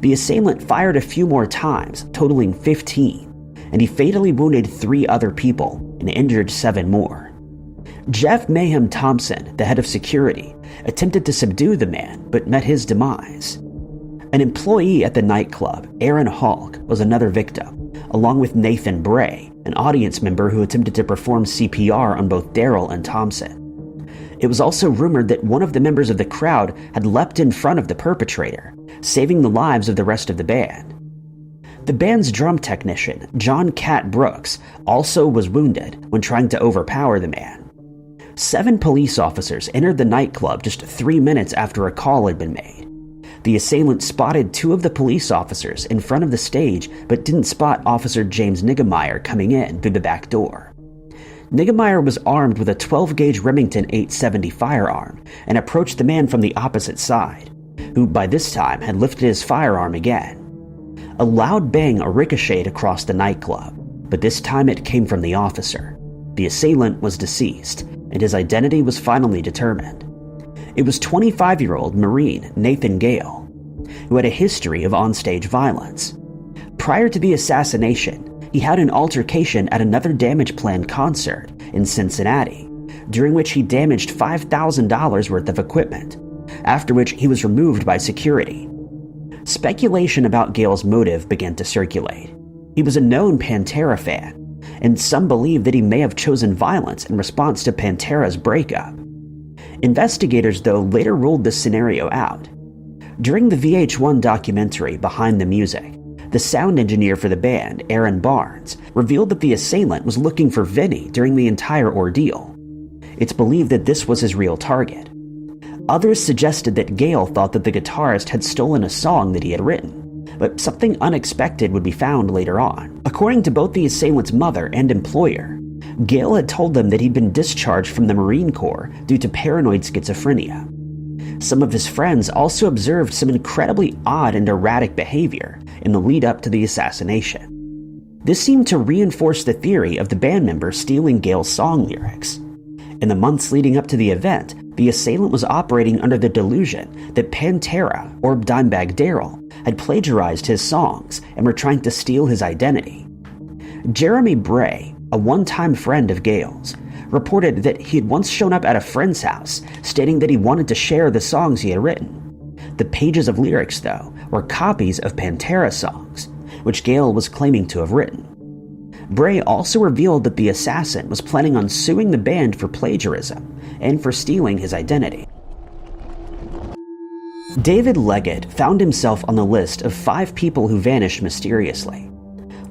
The assailant fired a few more times, totaling 15, and he fatally wounded 3 other people and injured 7 more. Jeff Mayhem Thompson, the head of security, attempted to subdue the man, but met his demise. An employee at the nightclub, Aaron Halk, was another victim, along with Nathan Bray, an audience member who attempted to perform CPR on both Darrell and Thompson. It was also rumored that one of the members of the crowd had leapt in front of the perpetrator, saving the lives of the rest of the band. The band's drum technician, John Cat Brooks, also was wounded when trying to overpower the man. 7 police officers entered the nightclub just 3 minutes after a call had been made. The assailant spotted 2 of the police officers in front of the stage, but didn't spot Officer James Niggemeyer coming in through the back door. Niggemeyer was armed with a 12-gauge Remington 870 firearm and approached the man from the opposite side, who by this time had lifted his firearm again. A loud bang ricocheted across the nightclub, but this time it came from the officer. The assailant was deceased, and his identity was finally determined. It was 25-year-old Marine Nathan Gale, who had a history of onstage violence. Prior to the assassination, he had an altercation at another Damageplan concert in Cincinnati, during which he damaged $5,000 worth of equipment, after which he was removed by security. Speculation about Gale's motive began to circulate. He was a known Pantera fan, and some believe that he may have chosen violence in response to Pantera's breakup. Investigators, though, later ruled this scenario out. During the VH1 documentary Behind the Music, the sound engineer for the band, Aaron Barnes, revealed that the assailant was looking for Vinnie during the entire ordeal. It's believed that this was his real target. Others suggested that Gale thought that the guitarist had stolen a song that he had written, but something unexpected would be found later on. According to both the assailant's mother and employer, Gale had told them that he'd been discharged from the Marine Corps due to paranoid schizophrenia. Some of his friends also observed some incredibly odd and erratic behavior in the lead-up to the assassination. This seemed to reinforce the theory of the band member stealing Gale's song lyrics. In the months leading up to the event, the assailant was operating under the delusion that Pantera, or Dimebag Darrell, had plagiarized his songs and were trying to steal his identity. Jeremy Bray, a one-time friend of Gale's, reported that he had once shown up at a friend's house, stating that he wanted to share the songs he had written. The pages of lyrics, though, were copies of Pantera songs, which Gale was claiming to have written. Bray also revealed that the assassin was planning on suing the band for plagiarism and for stealing his identity. David Leggat found himself on the list of 5 people who vanished mysteriously.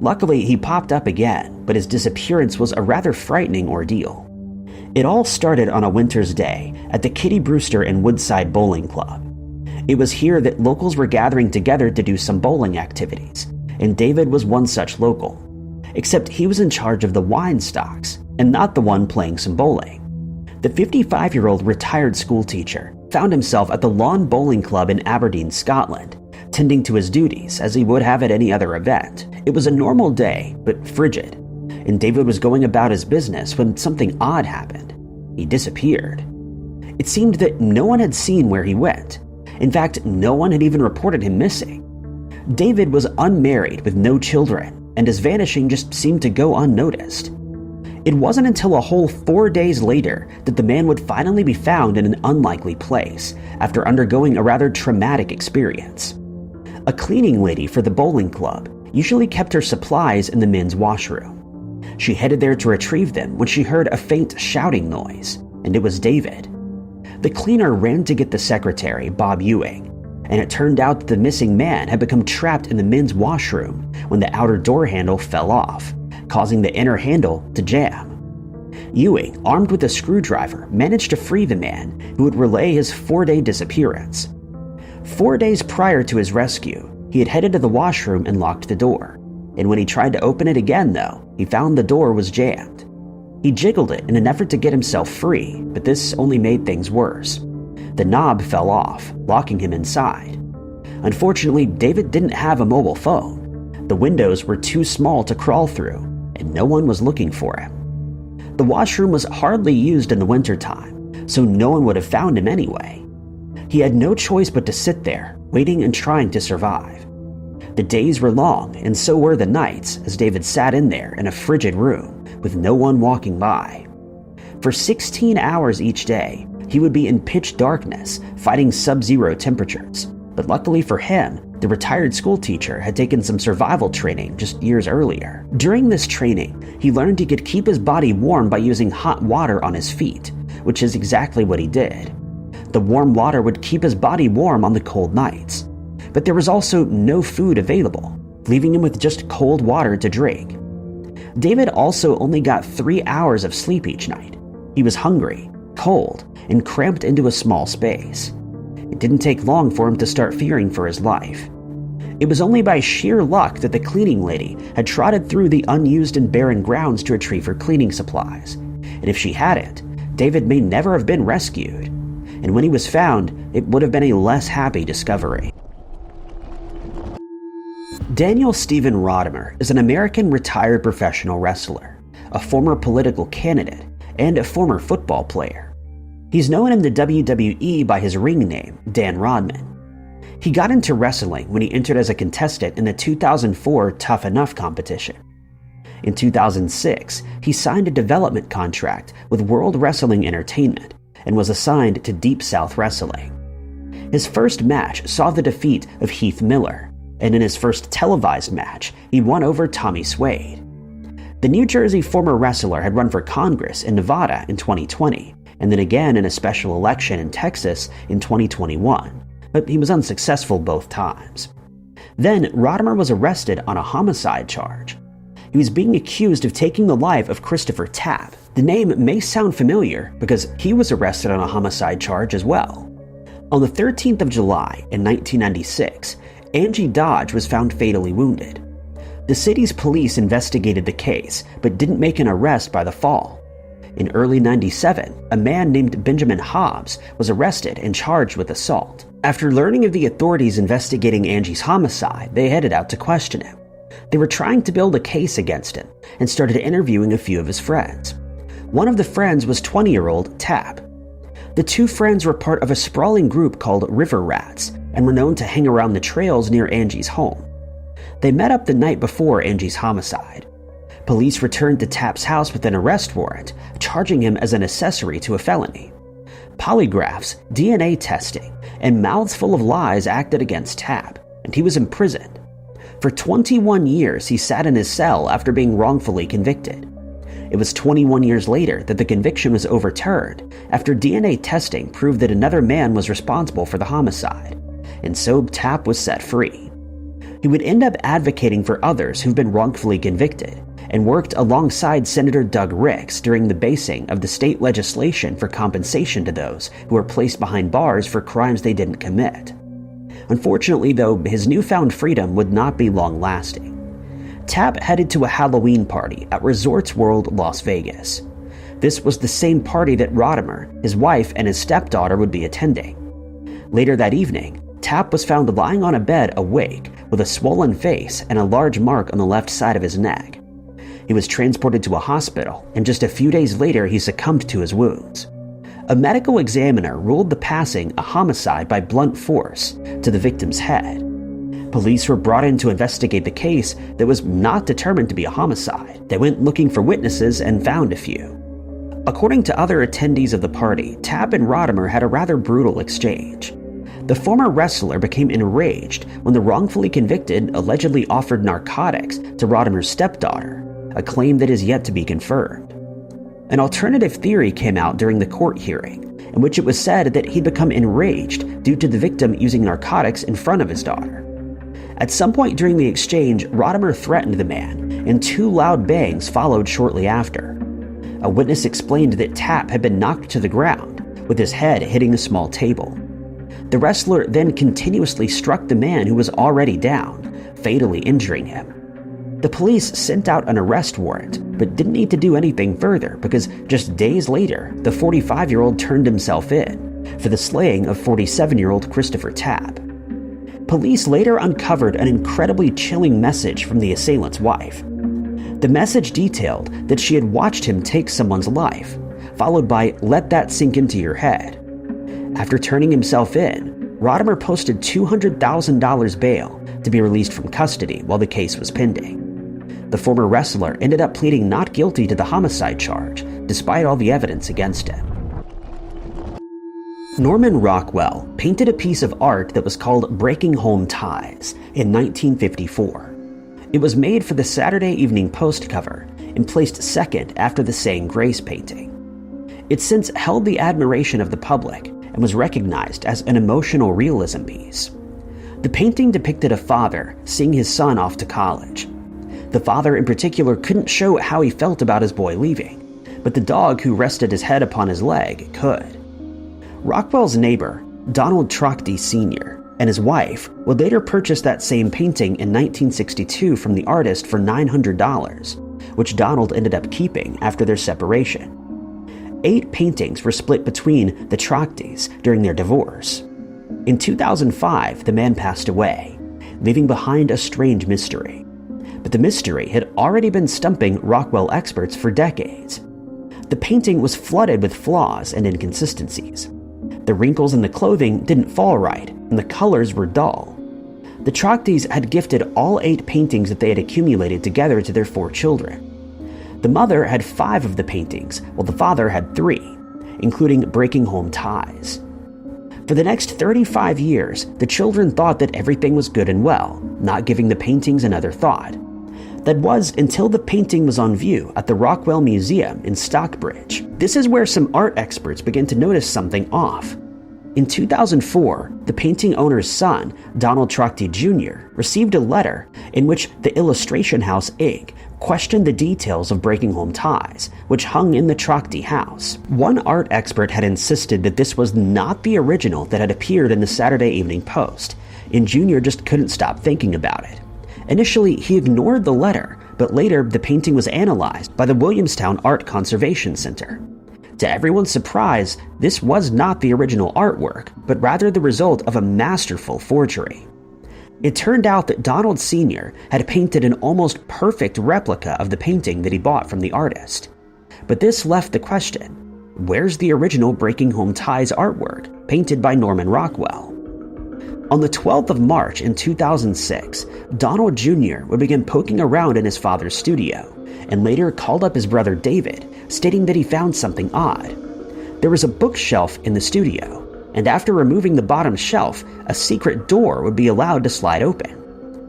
Luckily, he popped up again, but his disappearance was a rather frightening ordeal. It all started on a winter's day at the Kitty Brewster and Woodside Bowling Club. It was here that locals were gathering together to do some bowling activities, and David was one such local. Except he was in charge of the wine stocks, and not the one playing some bowling. The 55-year-old retired schoolteacher found himself at the Lawn Bowling Club in Aberdeen, Scotland, tending to his duties as he would have at any other event. It was a normal day, but frigid, and David was going about his business when something odd happened. He disappeared. It seemed that no one had seen where he went. In fact, no one had even reported him missing. David was unmarried with no children, and his vanishing just seemed to go unnoticed. It wasn't until a whole 4 days later that the man would finally be found in an unlikely place after undergoing a rather traumatic experience. A cleaning lady for the bowling club usually kept her supplies in the men's washroom. She headed there to retrieve them when she heard a faint shouting noise, and it was David. The cleaner ran to get the secretary, Bob Ewing, and it turned out that the missing man had become trapped in the men's washroom when the outer door handle fell off, causing the inner handle to jam. Ewing, armed with a screwdriver, managed to free the man who would relay his 4-day disappearance. 4 days prior to his rescue, he had headed to the washroom and locked the door, and when he tried to open it again, though, he found the door was jammed. He jiggled it in an effort to get himself free, but this only made things worse. The knob fell off, locking him inside. Unfortunately, David didn't have a mobile phone. The windows were too small to crawl through, and no one was looking for him. The washroom was hardly used in the wintertime, so no one would have found him anyway. He had no choice but to sit there, waiting and trying to survive. The days were long, and so were the nights, as David sat in there in a frigid room with no one walking by. For 16 hours each day, he would be in pitch darkness, fighting sub-zero temperatures. But luckily for him, the retired schoolteacher had taken some survival training just years earlier. During this training, he learned he could keep his body warm by using hot water on his feet, which is exactly what he did. The warm water would keep his body warm on the cold nights. But there was also no food available, leaving him with just cold water to drink. David also only got 3 hours of sleep each night. He was hungry, cold, and cramped into a small space. It didn't take long for him to start fearing for his life. It was only by sheer luck that the cleaning lady had trotted through the unused and barren grounds to retrieve her cleaning supplies, and if she hadn't, David may never have been rescued, and when he was found, it would have been a less happy discovery. Daniel Stephen Rodimer is an American retired professional wrestler, a former political candidate, and a former football player. He's known in the WWE by his ring name, Dan Rodman. He got into wrestling when he entered as a contestant in the 2004 Tough Enough competition. In 2006, he signed a development contract with World Wrestling Entertainment and was assigned to Deep South Wrestling. His first match saw the defeat of Heath Miller, and in his first televised match, he won over Tommy Suede. The New Jersey former wrestler had run for Congress in Nevada in 2020, and then again in a special election in Texas in 2021, but he was unsuccessful both times. Then, Rodimer was arrested on a homicide charge. He was being accused of taking the life of Christopher Tapp. The name may sound familiar because he was arrested on a homicide charge as well. On the 13th of July in 1996, Angie Dodge was found fatally wounded. The city's police investigated the case, but didn't make an arrest by the fall. In early '97, a man named Benjamin Hobbs was arrested and charged with assault. After learning of the authorities investigating Angie's homicide, they headed out to question him. They were trying to build a case against him and started interviewing a few of his friends. One of the friends was 20-year-old Tapp. The two friends were part of a sprawling group called River Rats and were known to hang around the trails near Angie's home. They met up the night before Angie's homicide. Police returned to Tapp's house with an arrest warrant, charging him as an accessory to a felony. Polygraphs, DNA testing, and mouths full of lies acted against Tapp, and he was imprisoned. For 21 years, he sat in his cell after being wrongfully convicted. It was 21 years later that the conviction was overturned after DNA testing proved that another man was responsible for the homicide, and so Tapp was set free. He would end up advocating for others who've been wrongfully convicted, and worked alongside Senator Doug Ricks during the basing of the state legislation for compensation to those who were placed behind bars for crimes they didn't commit. Unfortunately, though, his newfound freedom would not be long-lasting. Tapp headed to a Halloween party at Resorts World Las Vegas. This was the same party that Rodimer, his wife, and his stepdaughter would be attending. Later that evening, Tapp was found lying on a bed awake with a swollen face and a large mark on the left side of his neck. He was transported to a hospital, and just a few days later he succumbed to his wounds. A medical examiner ruled the passing a homicide by blunt force to the victim's head. Police were brought in to investigate the case that was not determined to be a homicide. They went looking for witnesses and found a few. According to other attendees of the party, Tapp and Rodimer had a rather brutal exchange. The former wrestler became enraged when the wrongfully convicted allegedly offered narcotics to Rodimer's stepdaughter, a claim that is yet to be confirmed. An alternative theory came out during the court hearing, in which it was said that he'd become enraged due to the victim using narcotics in front of his daughter. At some point during the exchange, Rodimer threatened the man, and 2 loud bangs followed shortly after. A witness explained that Tapp had been knocked to the ground, with his head hitting a small table. The wrestler then continuously struck the man who was already down, fatally injuring him. The police sent out an arrest warrant, but didn't need to do anything further because just days later, the 45-year-old turned himself in for the slaying of 47-year-old Christopher Tapp. Police later uncovered an incredibly chilling message from the assailant's wife. The message detailed that she had watched him take someone's life, followed by "let that sink into your head." After turning himself in, Rodimer posted $200,000 bail to be released from custody while the case was pending. The former wrestler ended up pleading not guilty to the homicide charge, despite all the evidence against him. Norman Rockwell painted a piece of art that was called Breaking Home Ties in 1954. It was made for the Saturday Evening Post cover and placed second after the Saying Grace painting. It since held the admiration of the public and was recognized as an emotional realism piece. The painting depicted a father seeing his son off to college. The father in particular couldn't show how he felt about his boy leaving, but the dog who rested his head upon his leg could. Rockwell's neighbor, Donald Trachty Sr., and his wife would later purchase that same painting in 1962 from the artist for $900, which Donald ended up keeping after their separation. 8 paintings were split between the Trachties during their divorce. In 2005, the man passed away, leaving behind a strange mystery. But the mystery had already been stumping Rockwell experts for decades. The painting was flooded with flaws and inconsistencies. The wrinkles in the clothing didn't fall right, and the colors were dull. The Trachties had gifted all 8 paintings that they had accumulated together to their 4 children. The mother had 5 of the paintings, while the father had 3, including Breaking Home Ties. For the next 35 years, the children thought that everything was good and well, not giving the paintings another thought. That was until the painting was on view at the Rockwell Museum in Stockbridge. This is where some art experts began to notice something off. In 2004, the painting owner's son, Donald Trachty Jr., received a letter in which the Illustration House, Inc. questioned the details of Breaking Home Ties, which hung in the Trachty house. One art expert had insisted that this was not the original that had appeared in the Saturday Evening Post, and Jr. just couldn't stop thinking about it. Initially, he ignored the letter, but later the painting was analyzed by the Williamstown Art Conservation Center. To everyone's surprise, this was not the original artwork, but rather the result of a masterful forgery. It turned out that Donald Sr. had painted an almost perfect replica of the painting that he bought from the artist. But this left the question, where's the original Breaking Home Ties artwork, painted by Norman Rockwell? On the 12th of March in 2006, Donald Jr. would begin poking around in his father's studio and later called up his brother David, stating that he found something odd. There was a bookshelf in the studio, and after removing the bottom shelf, a secret door would be allowed to slide open.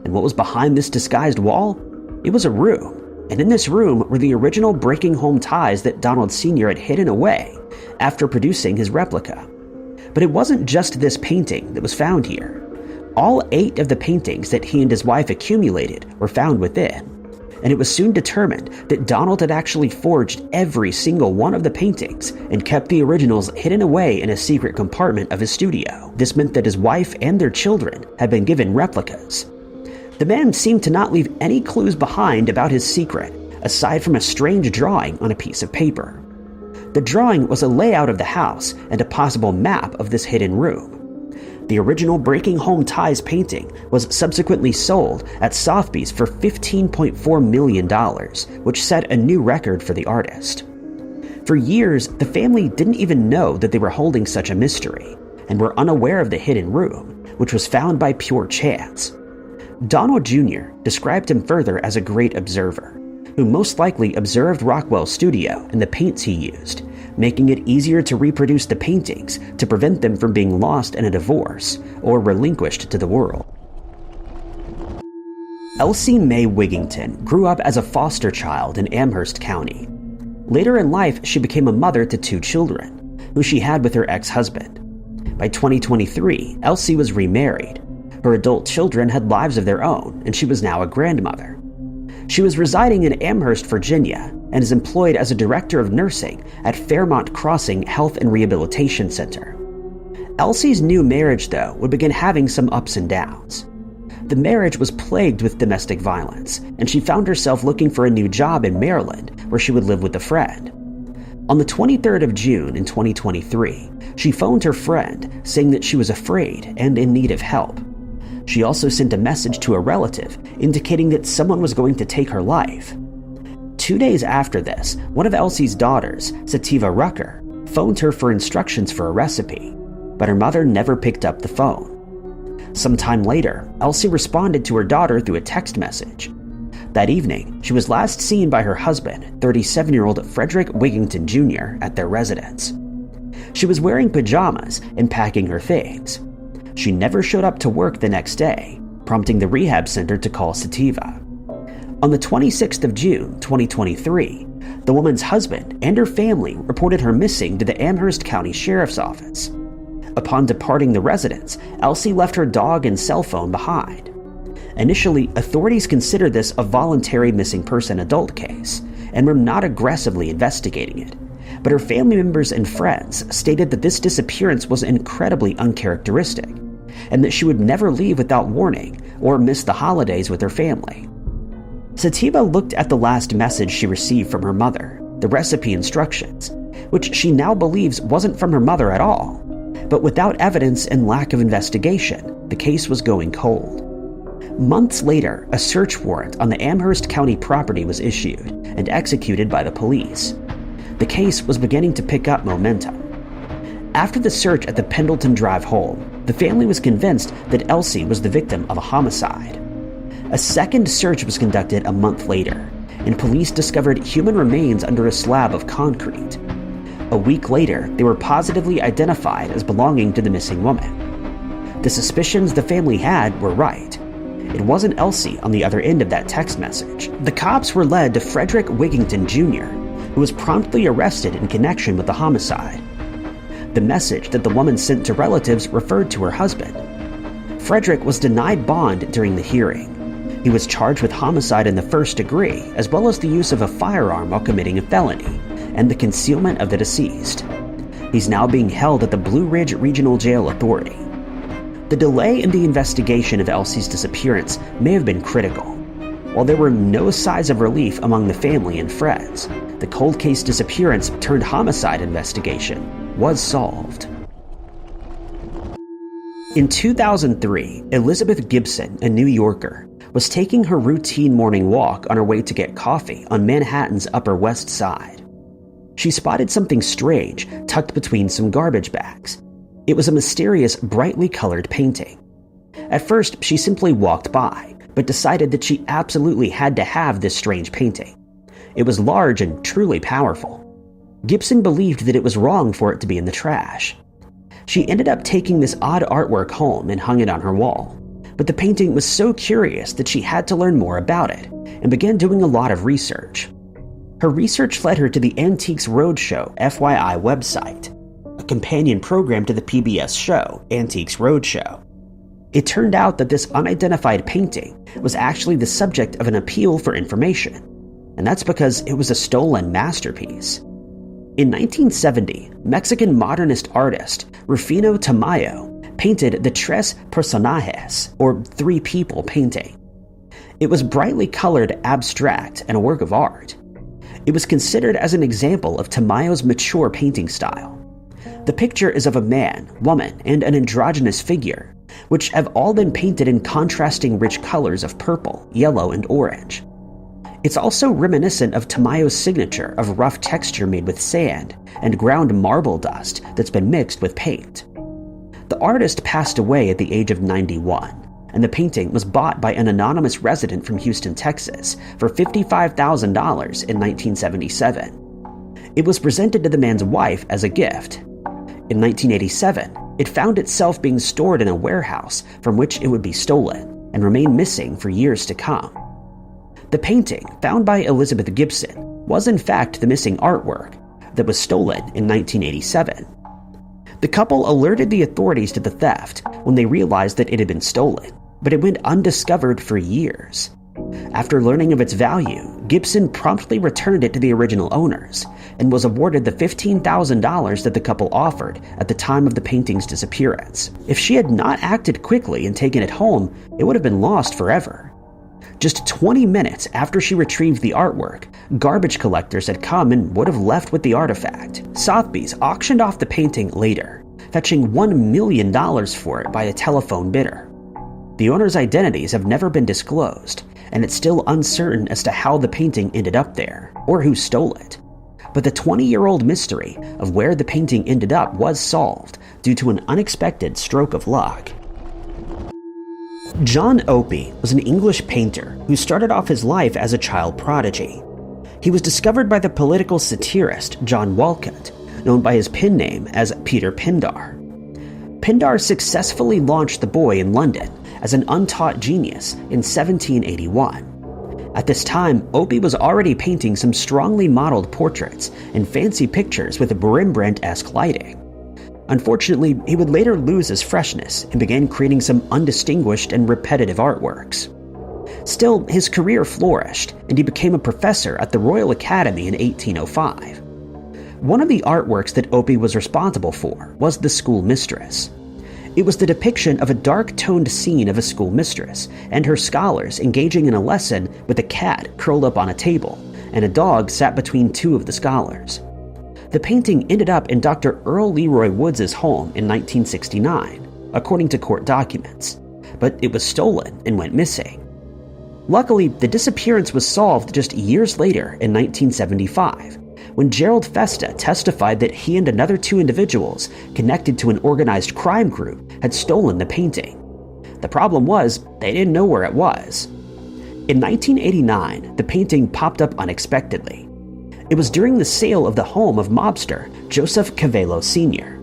And what was behind this disguised wall? It was a room, and in this room were the original breaking home ties that Donald Sr. had hidden away after producing his replica. But it wasn't just this painting that was found here. All 8 of the paintings that he and his wife accumulated were found within, and it was soon determined that Donald had actually forged every single one of the paintings and kept the originals hidden away in a secret compartment of his studio. This meant that his wife and their children had been given replicas. The man seemed to not leave any clues behind about his secret, aside from a strange drawing on a piece of paper. The drawing was a layout of the house and a possible map of this hidden room. The original Breaking Home Ties painting was subsequently sold at Sotheby's for $15.4 million, which set a new record for the artist. For years, the family didn't even know that they were holding such a mystery, and were unaware of the hidden room, which was found by pure chance. Donald Jr. described him further as a great observer, who most likely observed Rockwell's studio and the paints he used, making it easier to reproduce the paintings to prevent them from being lost in a divorce or relinquished to the world. Elsie Mae Wigington grew up as a foster child in Amherst County. Later in life, she became a mother to 2 children, who she had with her ex-husband. By 2023, Elsie was remarried. Her adult children had lives of their own, and she was now a grandmother. She was residing in Amherst, Virginia, and is employed as a director of nursing at Fairmont Crossing Health and Rehabilitation Center. Elsie's new marriage, though, would begin having some ups and downs. The marriage was plagued with domestic violence, and she found herself looking for a new job in Maryland, where she would live with a friend. On the 23rd of June in 2023, she phoned her friend, saying that she was afraid and in need of help. She also sent a message to a relative indicating that someone was going to take her life. 2 days after this, one of Elsie's daughters, Sativa Rucker, phoned her for instructions for a recipe, but her mother never picked up the phone. Sometime later, Elsie responded to her daughter through a text message. That evening, she was last seen by her husband, 37-year-old Frederick Wigington Jr., at their residence. She was wearing pajamas and packing her things. She never showed up to work the next day, prompting the rehab center to call Sativa. On the 26th of June, 2023, the woman's husband and her family reported her missing to the Amherst County Sheriff's Office. Upon departing the residence, Elsie left her dog and cell phone behind. Initially, authorities considered this a voluntary missing person adult case and were not aggressively investigating it. But her family members and friends stated that this disappearance was incredibly uncharacteristic, and that she would never leave without warning or miss the holidays with her family. Sativa looked at the last message she received from her mother, the recipe instructions, which she now believes wasn't from her mother at all. But without evidence and lack of investigation, the case was going cold. Months later, a search warrant on the Amherst County property was issued and executed by the police. The case was beginning to pick up momentum. After the search at the Pendleton Drive home, the family was convinced that Elsie was the victim of a homicide. A second search was conducted a month later, and police discovered human remains under a slab of concrete. A week later, they were positively identified as belonging to the missing woman. The suspicions the family had were right. It wasn't Elsie on the other end of that text message. The cops were led to Frederick Wigington Jr., who was promptly arrested in connection with the homicide. The message that the woman sent to relatives referred to her husband. Frederick was denied bond during the hearing. He was charged with homicide in the first degree, as well as the use of a firearm while committing a felony, and the concealment of the deceased. He's now being held at the Blue Ridge Regional Jail Authority. The delay in the investigation of Elsie's disappearance may have been critical. While there were no signs of relief among the family and friends, the cold case disappearance turned homicide investigation was solved. In 2003, Elizabeth Gibson, a New Yorker, was taking her routine morning walk on her way to get coffee on Manhattan's Upper West Side. She spotted something strange tucked between some garbage bags. It was a mysterious, brightly colored painting. At first, she simply walked by, but decided that she absolutely had to have this strange painting. It was large and truly powerful. Gibson believed that it was wrong for it to be in the trash. She ended up taking this odd artwork home and hung it on her wall. But the painting was so curious that she had to learn more about it and began doing a lot of research. Her research led her to the Antiques Roadshow FYI website, a companion program to the PBS show Antiques Roadshow. It turned out that this unidentified painting was actually the subject of an appeal for information, and that's because it was a stolen masterpiece. In 1970, Mexican modernist artist Rufino Tamayo painted the Tres Personajes, or Three People painting. It was brightly colored abstract and a work of art. It was considered as an example of Tamayo's mature painting style. The picture is of a man, woman, and an androgynous figure, which have all been painted in contrasting rich colors of purple, yellow, and orange. It's also reminiscent of Tamayo's signature of rough texture made with sand and ground marble dust that's been mixed with paint. The artist passed away at the age of 91, and the painting was bought by an anonymous resident from Houston, Texas for $55,000 in 1977. It was presented to the man's wife as a gift. In 1987, it found itself being stored in a warehouse from which it would be stolen and remain missing for years to come. The painting, found by Elizabeth Gibson, was in fact the missing artwork that was stolen in 1987. The couple alerted the authorities to the theft when they realized that it had been stolen, but it went undiscovered for years. After learning of its value, Gibson promptly returned it to the original owners and was awarded the $15,000 that the couple offered at the time of the painting's disappearance. If she had not acted quickly and taken it home, it would have been lost forever. Just 20 minutes after she retrieved the artwork, garbage collectors had come and would have left with the artifact. Sotheby's auctioned off the painting later, fetching $1 million for it by a telephone bidder. The owner's identities have never been disclosed, and it's still uncertain as to how the painting ended up there, or who stole it. But the 20-year-old mystery of where the painting ended up was solved due to an unexpected stroke of luck. John Opie was an English painter who started off his life as a child prodigy. He was discovered by the political satirist John Walcott, known by his pen name as Peter Pindar. Pindar successfully launched the boy in London as an untaught genius in 1781. At this time, Opie was already painting some strongly modeled portraits and fancy pictures with Rembrandt-esque lighting. Unfortunately, he would later lose his freshness and began creating some undistinguished and repetitive artworks. Still, his career flourished, and he became a professor at the Royal Academy in 1805. One of the artworks that Opie was responsible for was The School Mistress. It was the depiction of a dark-toned scene of a schoolmistress and her scholars engaging in a lesson with a cat curled up on a table, and a dog sat between two of the scholars. The painting ended up in Dr. Earl Leroy Woods' home in 1969, according to court documents, but it was stolen and went missing. Luckily, the disappearance was solved just years later in 1975, when Gerald Festa testified that he and another two individuals connected to an organized crime group had stolen the painting. The problem was, they didn't know where it was. In 1989, the painting popped up unexpectedly. It was during the sale of the home of mobster Joseph Cavallo Sr.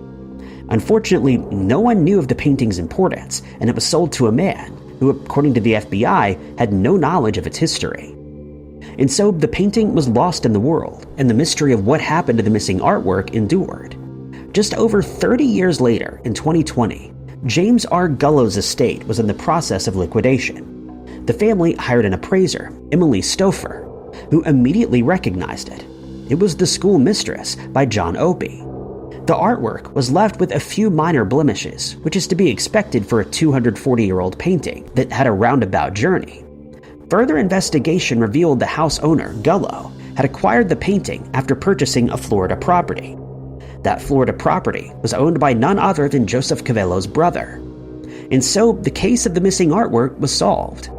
Unfortunately, no one knew of the painting's importance, and it was sold to a man who, according to the FBI, had no knowledge of its history. And so the painting was lost in the world, and the mystery of what happened to the missing artwork endured. Just over 30 years later, in 2020, James R. Gullo's estate was in the process of liquidation. The family hired an appraiser, Emily Stouffer, who immediately recognized it. It was The School Mistress by John Opie. The artwork was left with a few minor blemishes, which is to be expected for a 240-year-old painting that had a roundabout journey. Further investigation revealed the house owner, Gullo, had acquired the painting after purchasing a Florida property. That Florida property was owned by none other than Joseph Cavallo's brother. And so the case of the missing artwork was solved.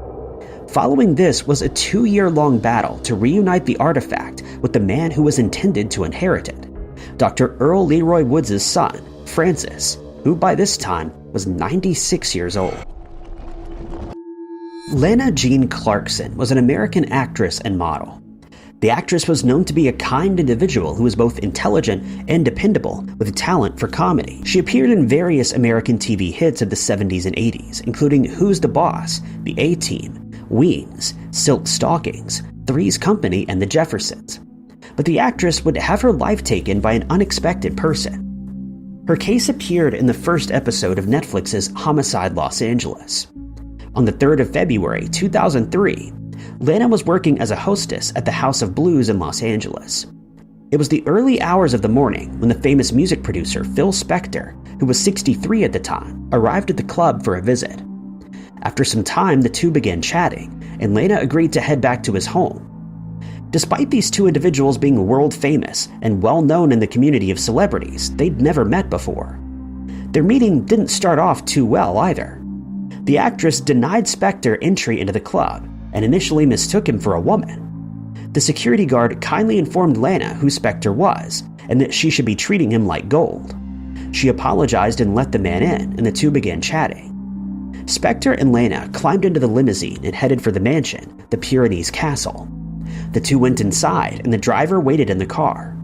Following this was a 2-year-long battle to reunite the artifact with the man who was intended to inherit it, Dr. Earl Leroy Woods' son, Francis, who by this time was 96 years old. Lana Jean Clarkson was an American actress and model. The actress was known to be a kind individual who was both intelligent and dependable, with talent for comedy. She appeared in various American TV hits of the 70s and 80s, including Who's the Boss?, The A-Team, Weems, Silk Stockings, Three's Company, and The Jeffersons. But the actress would have her life taken by an unexpected person. Her case appeared in the first episode of Netflix's Homicide Los Angeles. On the 3rd of February 2003, Lana was working as a hostess at the House of Blues in Los Angeles. It was the early hours of the morning when the famous music producer Phil Spector, who was 63 at the time, arrived at the club for a visit. After some time, the two began chatting, and Lana agreed to head back to his home. Despite these two individuals being world famous and well known in the community of celebrities, they'd never met before. Their meeting didn't start off too well either. The actress denied Spector entry into the club and initially mistook him for a woman. The security guard kindly informed Lana who Spector was and that she should be treating him like gold. She apologized and let the man in, and the two began chatting. Spector and Lana climbed into the limousine and headed for the mansion, the Pyrenees Castle. The two went inside, and the driver waited in the car.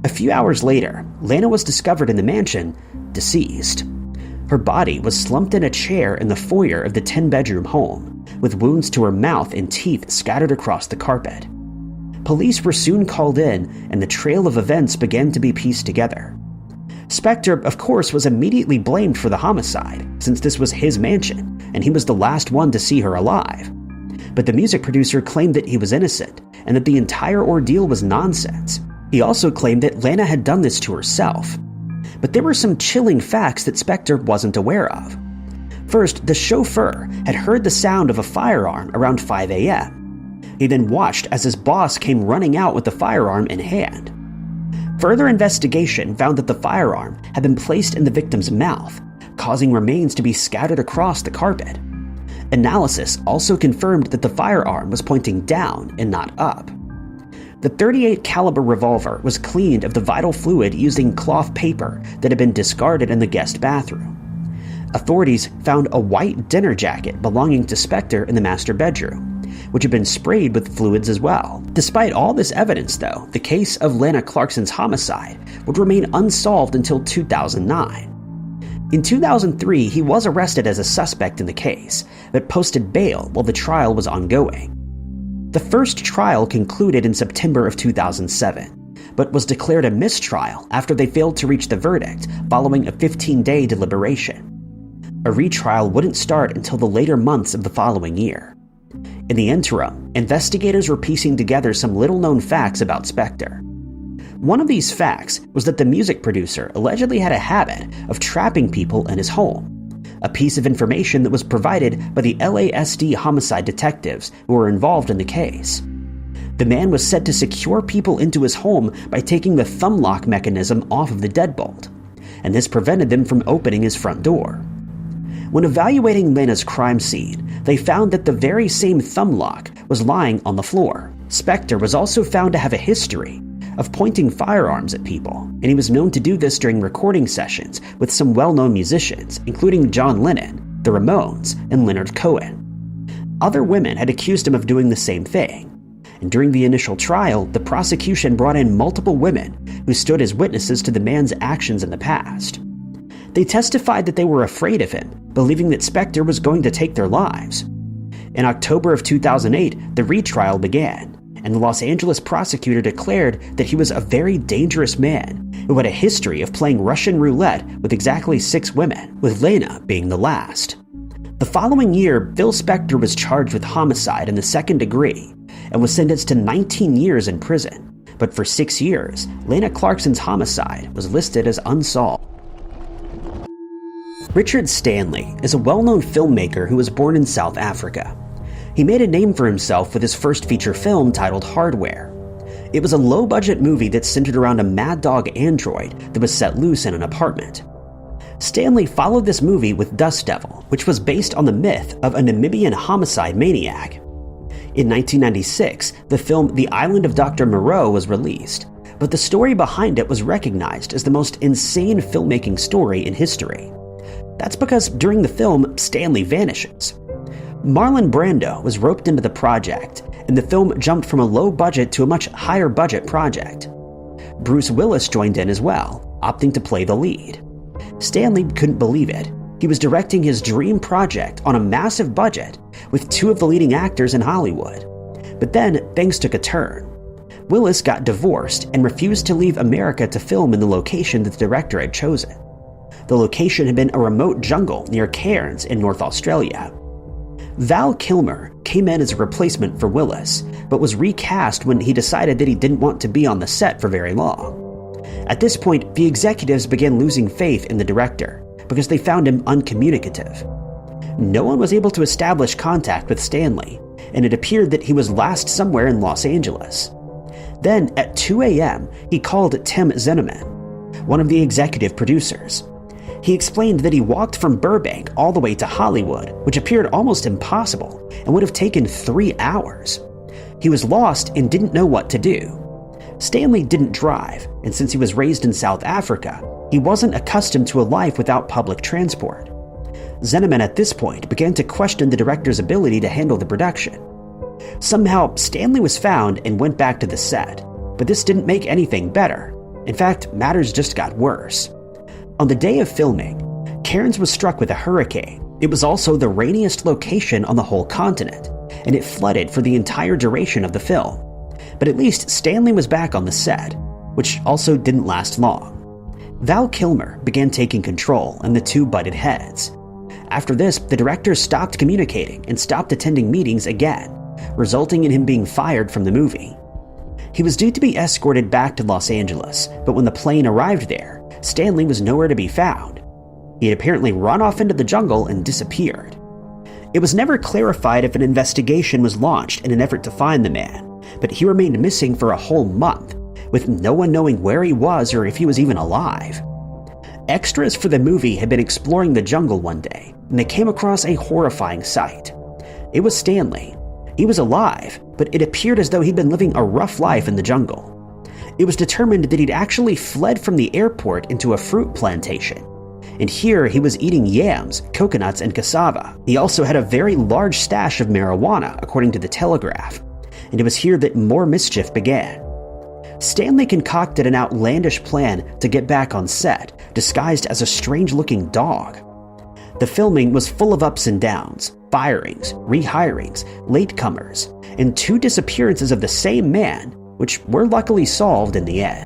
A few hours later, Lana was discovered in the mansion, deceased. Her body was slumped in a chair in the foyer of the 10-bedroom home, with wounds to her mouth and teeth scattered across the carpet. Police were soon called in, and the trail of events began to be pieced together. Spector, of course, was immediately blamed for the homicide, since this was his mansion, and he was the last one to see her alive. But the music producer claimed that he was innocent, and that the entire ordeal was nonsense. He also claimed that Lana had done this to herself. But there were some chilling facts that Spector wasn't aware of. First, the chauffeur had heard the sound of a firearm around 5 a.m. He then watched as his boss came running out with the firearm in hand. Further investigation found that the firearm had been placed in the victim's mouth, causing remains to be scattered across the carpet. Analysis also confirmed that the firearm was pointing down and not up. The .38 caliber revolver was cleaned of the vital fluid using cloth paper that had been discarded in the guest bathroom. Authorities found a white dinner jacket belonging to Spector in the master bedroom, which had been sprayed with fluids as well. Despite all this evidence, though, the case of Lana Clarkson's homicide would remain unsolved until 2009. In 2003, he was arrested as a suspect in the case, but posted bail while the trial was ongoing. The first trial concluded in September of 2007, but was declared a mistrial after they failed to reach the verdict following a 15-day deliberation. A retrial wouldn't start until the later months of the following year. In the interim, investigators were piecing together some little-known facts about Spector. One of these facts was that the music producer allegedly had a habit of trapping people in his home, a piece of information that was provided by the LASD homicide detectives who were involved in the case. The man was said to secure people into his home by taking the thumb lock mechanism off of the deadbolt, and this prevented them from opening his front door. When evaluating Lana's crime scene, they found that the very same thumb lock was lying on the floor. Spector was also found to have a history of pointing firearms at people, and he was known to do this during recording sessions with some well-known musicians, including John Lennon, the Ramones, and Leonard Cohen. Other women had accused him of doing the same thing, and during the initial trial, the prosecution brought in multiple women who stood as witnesses to the man's actions in the past. They testified that they were afraid of him, believing that Spector was going to take their lives. In October of 2008, the retrial began, and the Los Angeles prosecutor declared that he was a very dangerous man who had a history of playing Russian roulette with exactly 6 women, with Lana being the last. The following year, Phil Spector was charged with homicide in the 2nd degree and was sentenced to 19 years in prison, but for 6 years, Lana Clarkson's homicide was listed as unsolved. Richard Stanley is a well-known filmmaker who was born in South Africa. He made a name for himself with his first feature film titled Hardware. It was a low-budget movie that centered around a mad dog android that was set loose in an apartment. Stanley followed this movie with Dust Devil, which was based on the myth of a Namibian homicide maniac. In 1996, the film The Island of Dr. Moreau was released, but the story behind it was recognized as the most insane filmmaking story in history. That's because during the film, Stanley vanishes. Marlon Brando was roped into the project, and the film jumped from a low budget to a much higher budget project. Bruce Willis joined in as well, opting to play the lead. Stanley couldn't believe it. He was directing his dream project on a massive budget with two of the leading actors in Hollywood. But then things took a turn. Willis got divorced and refused to leave America to film in the location that the director had chosen. The location had been a remote jungle near Cairns in North Australia. Val Kilmer came in as a replacement for Willis, but was recast when he decided that he didn't want to be on the set for very long. At this point, the executives began losing faith in the director because they found him uncommunicative. No one was able to establish contact with Stanley, and it appeared that he was last somewhere in Los Angeles. Then, at 2 a.m., he called Tim Zinnemann, one of the executive producers. He explained that he walked from Burbank all the way to Hollywood, which appeared almost impossible and would have taken 3 hours. He was lost and didn't know what to do. Stanley didn't drive, and since he was raised in South Africa, he wasn't accustomed to a life without public transport. Zinnemann at this point began to question the director's ability to handle the production. Somehow, Stanley was found and went back to the set, but this didn't make anything better. In fact, matters just got worse. On the day of filming, Cairns was struck with a hurricane. It was also the rainiest location on the whole continent, and it flooded for the entire duration of the film. But at least Stanley was back on the set, which also didn't last long. Val Kilmer began taking control, and the two butted heads. After this, the director stopped communicating and stopped attending meetings again, resulting in him being fired from the movie. He was due to be escorted back to Los Angeles, but when the plane arrived there, Stanley was nowhere to be found. He had apparently run off into the jungle and disappeared. It was never clarified if an investigation was launched in an effort to find the man, but he remained missing for a whole month, with no one knowing where he was or if he was even alive. Extras for the movie had been exploring the jungle one day, and they came across a horrifying sight. It was Stanley. He was alive, but it appeared as though he'd been living a rough life in the jungle. It was determined that he'd actually fled from the airport into a fruit plantation, and here he was eating yams, coconuts, and cassava. He also had a very large stash of marijuana, according to the Telegraph, and it was here that more mischief began. Stanley concocted an outlandish plan to get back on set, disguised as a strange-looking dog. The filming was full of ups and downs, firings, rehirings, latecomers, and 2 disappearances of the same man, which were luckily solved in the end.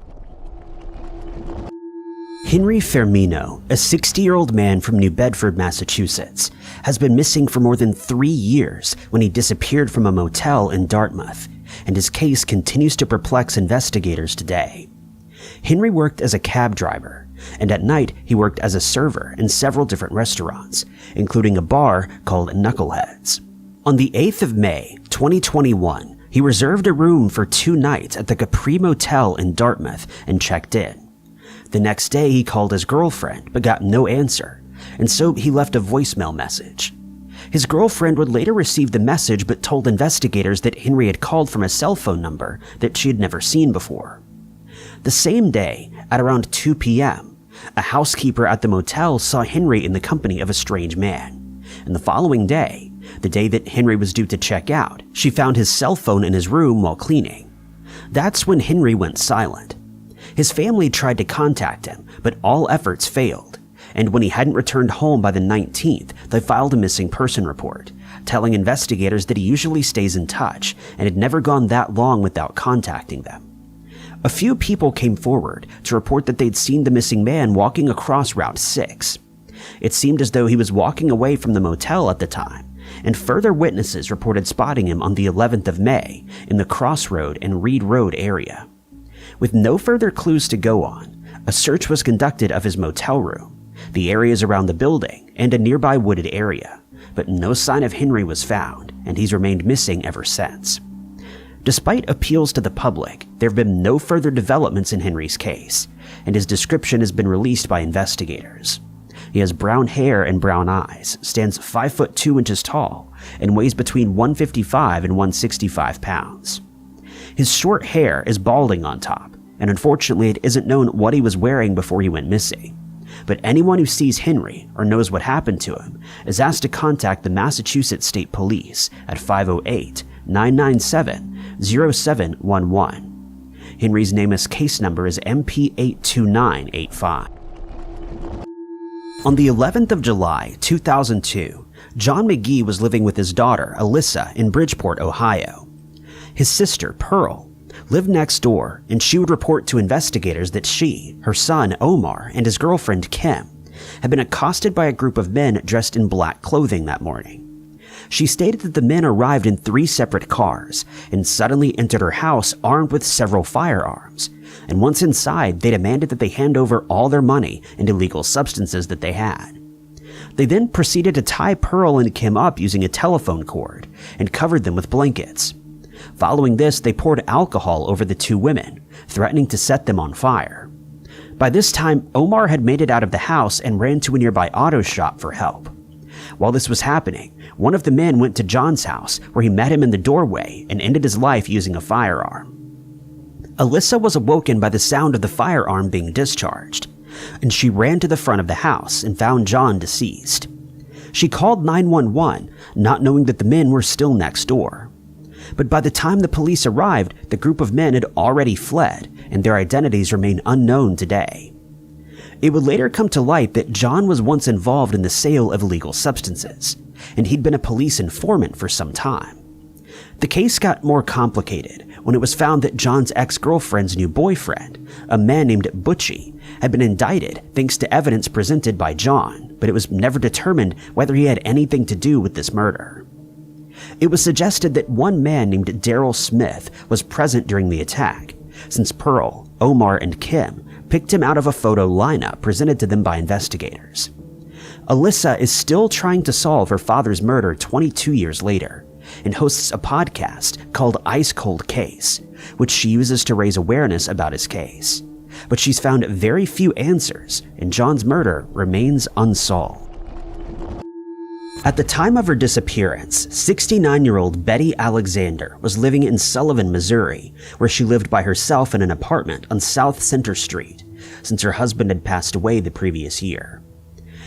Henry Fmino, a 60-year-old man from New Bedford, Massachusetts, has been missing for more than 3 years when he disappeared from a motel in Dartmouth, and his case continues to perplex investigators today. Henry worked as a cab driver, and at night he worked as a server in several different restaurants, including a bar called Knuckleheads. On the 8th of May, 2021, he reserved a room for 2 nights at the Capri Motel in Dartmouth and checked in. The next day he called his girlfriend but got no answer, and so he left a voicemail message. His girlfriend would later receive the message but told investigators that Henry had called from a cell phone number that she had never seen before. The same day, at around 2 p.m., a housekeeper at the motel saw Henry in the company of a strange man, and the following day, the day that Henry was due to check out, she found his cell phone in his room while cleaning. That's when Henry went silent. His family tried to contact him, but all efforts failed, and when he hadn't returned home by the 19th, they filed a missing person report, telling investigators that he usually stays in touch and had never gone that long without contacting them. A few people came forward to report that they'd seen the missing man walking across Route 6. It seemed as though he was walking away from the motel at the time, and further witnesses reported spotting him on the 11th of May in the Crossroad and Reed Road area. With no further clues to go on, a search was conducted of his motel room, the areas around the building, and a nearby wooded area, but no sign of Henry was found, and he's remained missing ever since. Despite appeals to the public, there have been no further developments in Henry's case, and his description has been released by investigators. He has brown hair and brown eyes, stands 5 foot 2 inches tall, and weighs between 155 and 165 pounds. His short hair is balding on top, and unfortunately it isn't known what he was wearing before he went missing. But anyone who sees Henry or knows what happened to him is asked to contact the Massachusetts State Police at 997-0711. Henry's NamUs case number is MP82985. On the 11th of July, 2002, John McGee was living with his daughter, Alyssa, in Bridgeport, Ohio. His sister, Pearl, lived next door, and she would report to investigators that she, her son, Omar, and his girlfriend, Kim, had been accosted by a group of men dressed in black clothing that morning. She stated that the men arrived in 3 separate cars and suddenly entered her house armed with several firearms, and once inside, they demanded that they hand over all their money and illegal substances that they had. They then proceeded to tie Pearl and Kim up using a telephone cord and covered them with blankets. Following this, they poured alcohol over the 2 women, threatening to set them on fire. By this time, Omar had made it out of the house and ran to a nearby auto shop for help. While this was happening, one of the men went to John's house, where he met him in the doorway and ended his life using a firearm. Alyssa was awoken by the sound of the firearm being discharged, and she ran to the front of the house and found John deceased. She called 911, not knowing that the men were still next door. But by the time the police arrived, the group of men had already fled, and their identities remain unknown today. It would later come to light that John was once involved in the sale of illegal substances, and he'd been a police informant for some time. The case got more complicated when it was found that John's ex-girlfriend's new boyfriend, a man named Butchie, had been indicted thanks to evidence presented by John, but it was never determined whether he had anything to do with this murder. It was suggested that one man named Darrell Smith was present during the attack, since Pearl, Omar, and Kim picked him out of a photo lineup presented to them by investigators. Alyssa is still trying to solve her father's murder 22 years later, and hosts a podcast called Ice Cold Case, which she uses to raise awareness about his case. But she's found very few answers, and John's murder remains unsolved. At the time of her disappearance, 69-year-old Betty Alexander was living in Sullivan, Missouri, where she lived by herself in an apartment on South Center Street, since her husband had passed away the previous year.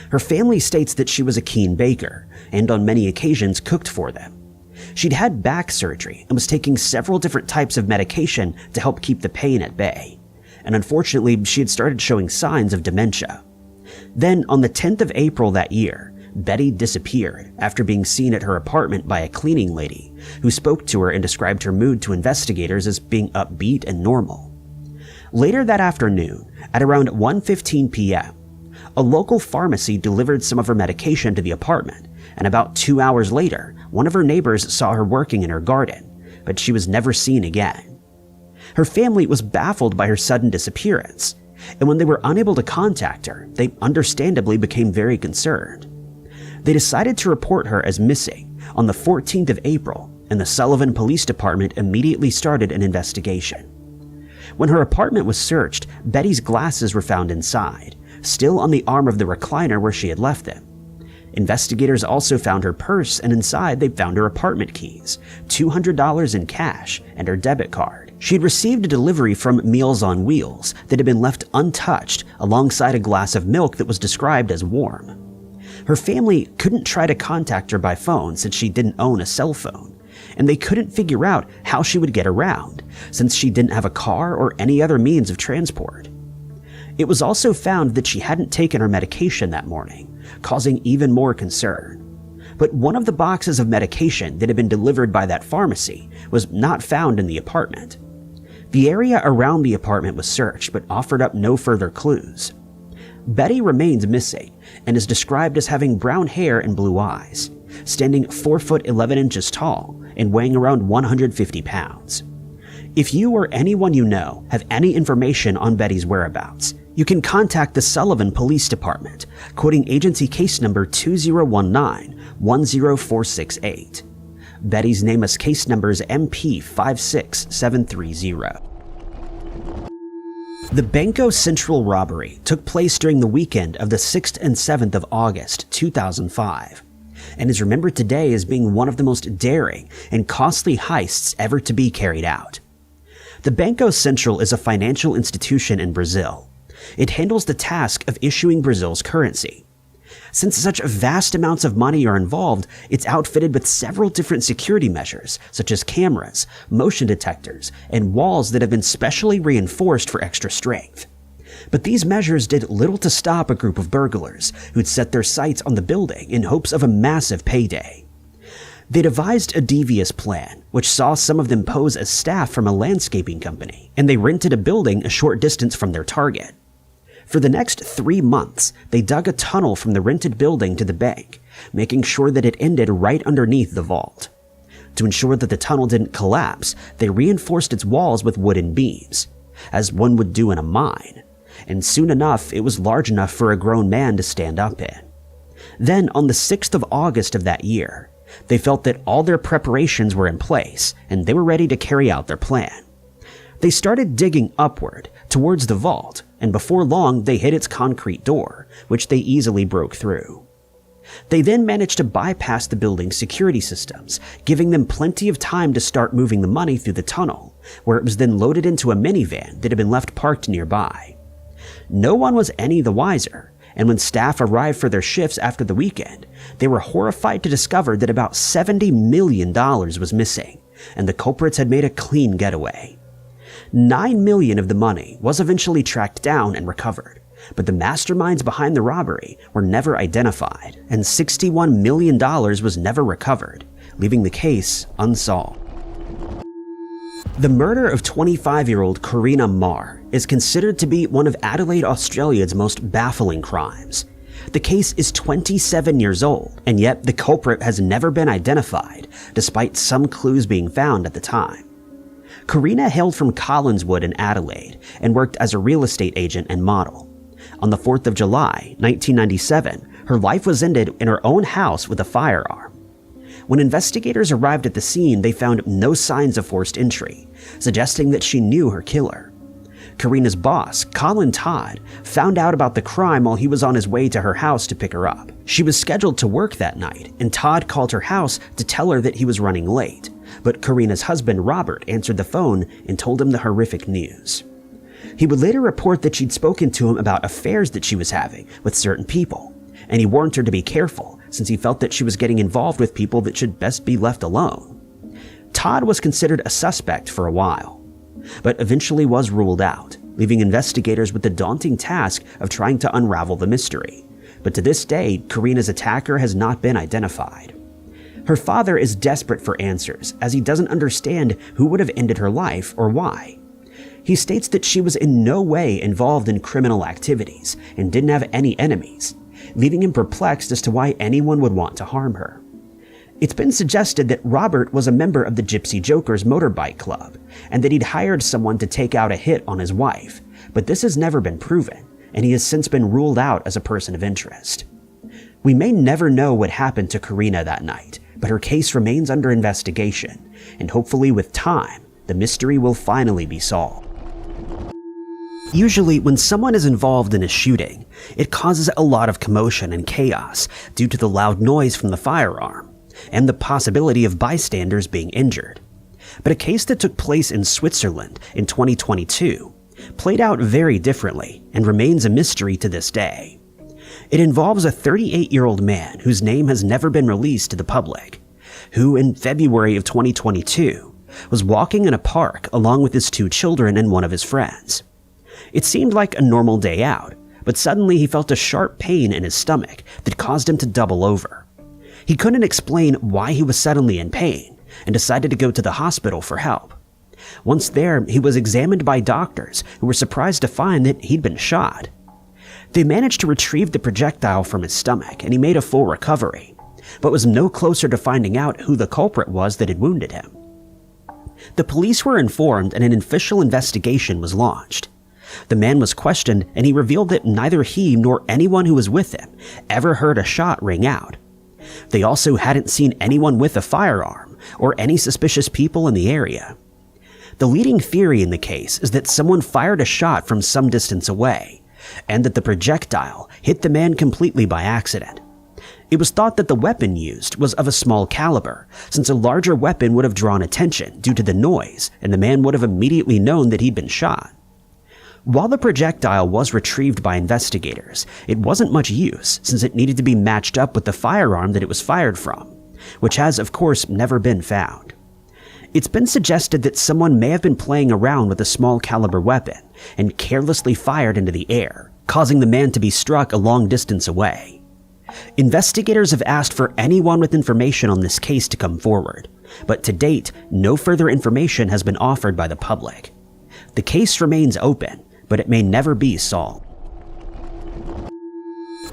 Her family states that she was a keen baker, and on many occasions cooked for them. She'd had back surgery and was taking several different types of medication to help keep the pain at bay, and unfortunately she had started showing signs of dementia. Then, on the 10th of April that year, Betty disappeared after being seen at her apartment by a cleaning lady who spoke to her and described her mood to investigators as being upbeat and normal. Later that afternoon, at around 1:15 p.m., a local pharmacy delivered some of her medication to the apartment, and about 2 hours later, one of her neighbors saw her working in her garden, but she was never seen again. Her family was baffled by her sudden disappearance, and when they were unable to contact her, they understandably became very concerned. They decided to report her as missing on the 14th of April, and the Sullivan Police Department immediately started an investigation. When her apartment was searched, Betty's glasses were found inside, still on the arm of the recliner where she had left them. Investigators also found her purse, and inside they found her apartment keys, $200 in cash, and her debit card. She had received a delivery from Meals on Wheels that had been left untouched alongside a glass of milk that was described as warm. Her family couldn't try to contact her by phone since she didn't own a cell phone, and they couldn't figure out how she would get around since she didn't have a car or any other means of transport. It was also found that she hadn't taken her medication that morning, causing even more concern. But one of the boxes of medication that had been delivered by that pharmacy was not found in the apartment. The area around the apartment was searched but offered up no further clues. Betty remains missing and is described as having brown hair and blue eyes, standing 4 foot 11 inches tall and weighing around 150 pounds. If you or anyone you know have any information on Betty's whereabouts, you can contact the Sullivan Police Department, quoting agency case number 2019-10468. Betty's NamUs case number is MP56730. The Banco Central robbery took place during the weekend of the 6th and 7th of August, 2005, and is remembered today as being one of the most daring and costly heists ever to be carried out. The Banco Central is a financial institution in Brazil. It handles the task of issuing Brazil's currency. Since such vast amounts of money are involved, it's outfitted with several different security measures, such as cameras, motion detectors, and walls that have been specially reinforced for extra strength. But these measures did little to stop a group of burglars who'd set their sights on the building in hopes of a massive payday. They devised a devious plan, which saw some of them pose as staff from a landscaping company, and they rented a building a short distance from their target. For the next 3 months, they dug a tunnel from the rented building to the bank, making sure that it ended right underneath the vault. To ensure that the tunnel didn't collapse, they reinforced its walls with wooden beams, as one would do in a mine, and soon enough it was large enough for a grown man to stand up in. Then, on the 6th of August of that year, they felt that all their preparations were in place, and they were ready to carry out their plan. They started digging upward, towards the vault, and before long they hit its concrete door, which they easily broke through. They then managed to bypass the building's security systems, giving them plenty of time to start moving the money through the tunnel, where it was then loaded into a minivan that had been left parked nearby. No one was any the wiser, and when staff arrived for their shifts after the weekend, they were horrified to discover that about $70 million was missing, and the culprits had made a clean getaway. $9 million of the money was eventually tracked down and recovered, but the masterminds behind the robbery were never identified, and $61 million was never recovered, leaving the case unsolved. The murder of 25-year-old Karina Maher is considered to be one of Adelaide, Australia's most baffling crimes. The case is 27 years old, and yet the culprit has never been identified, despite some clues being found at the time. Karina hailed from Collinswood in Adelaide and worked as a real estate agent and model. On the 4th of July, 1997, her life was ended in her own house with a firearm. When investigators arrived at the scene, they found no signs of forced entry, suggesting that she knew her killer. Karina's boss, Colin Todd, found out about the crime while he was on his way to her house to pick her up. She was scheduled to work that night, and Todd called her house to tell her that he was running late, but Karina's husband, Robert, answered the phone and told him the horrific news. He would later report that she'd spoken to him about affairs that she was having with certain people, and he warned her to be careful since he felt that she was getting involved with people that should best be left alone. Todd was considered a suspect for a while, but eventually was ruled out, leaving investigators with the daunting task of trying to unravel the mystery. But to this day, Karina's attacker has not been identified. Her father is desperate for answers, as he doesn't understand who would have ended her life or why. He states that she was in no way involved in criminal activities and didn't have any enemies, leaving him perplexed as to why anyone would want to harm her. It's been suggested that Robert was a member of the Gypsy Jokers motorbike club, and that he'd hired someone to take out a hit on his wife, but this has never been proven, and he has since been ruled out as a person of interest. We may never know what happened to Karina that night, but her case remains under investigation, and hopefully with time, the mystery will finally be solved. Usually, when someone is involved in a shooting, it causes a lot of commotion and chaos due to the loud noise from the firearm, and the possibility of bystanders being injured. But a case that took place in Switzerland in 2022 played out very differently and remains a mystery to this day. It involves a 38-year-old man whose name has never been released to the public, who in February of 2022 was walking in a park along with his 2 children and one of his friends. It seemed like a normal day out, but suddenly he felt a sharp pain in his stomach that caused him to double over. He couldn't explain why he was suddenly in pain and decided to go to the hospital for help. Once there, he was examined by doctors who were surprised to find that he'd been shot. They managed to retrieve the projectile from his stomach and he made a full recovery, but was no closer to finding out who the culprit was that had wounded him. The police were informed and an official investigation was launched. The man was questioned and he revealed that neither he nor anyone who was with him ever heard a shot ring out. They also hadn't seen anyone with a firearm or any suspicious people in the area. The leading theory in the case is that someone fired a shot from some distance away, and that the projectile hit the man completely by accident. It was thought that the weapon used was of a small caliber, since a larger weapon would have drawn attention due to the noise, and the man would have immediately known that he'd been shot. While the projectile was retrieved by investigators, it wasn't much use since it needed to be matched up with the firearm that it was fired from, which has, of course, never been found. It's been suggested that someone may have been playing around with a small caliber weapon and carelessly fired into the air, causing the man to be struck a long distance away. Investigators have asked for anyone with information on this case to come forward, but to date, no further information has been offered by the public. The case remains open, but it may never be solved.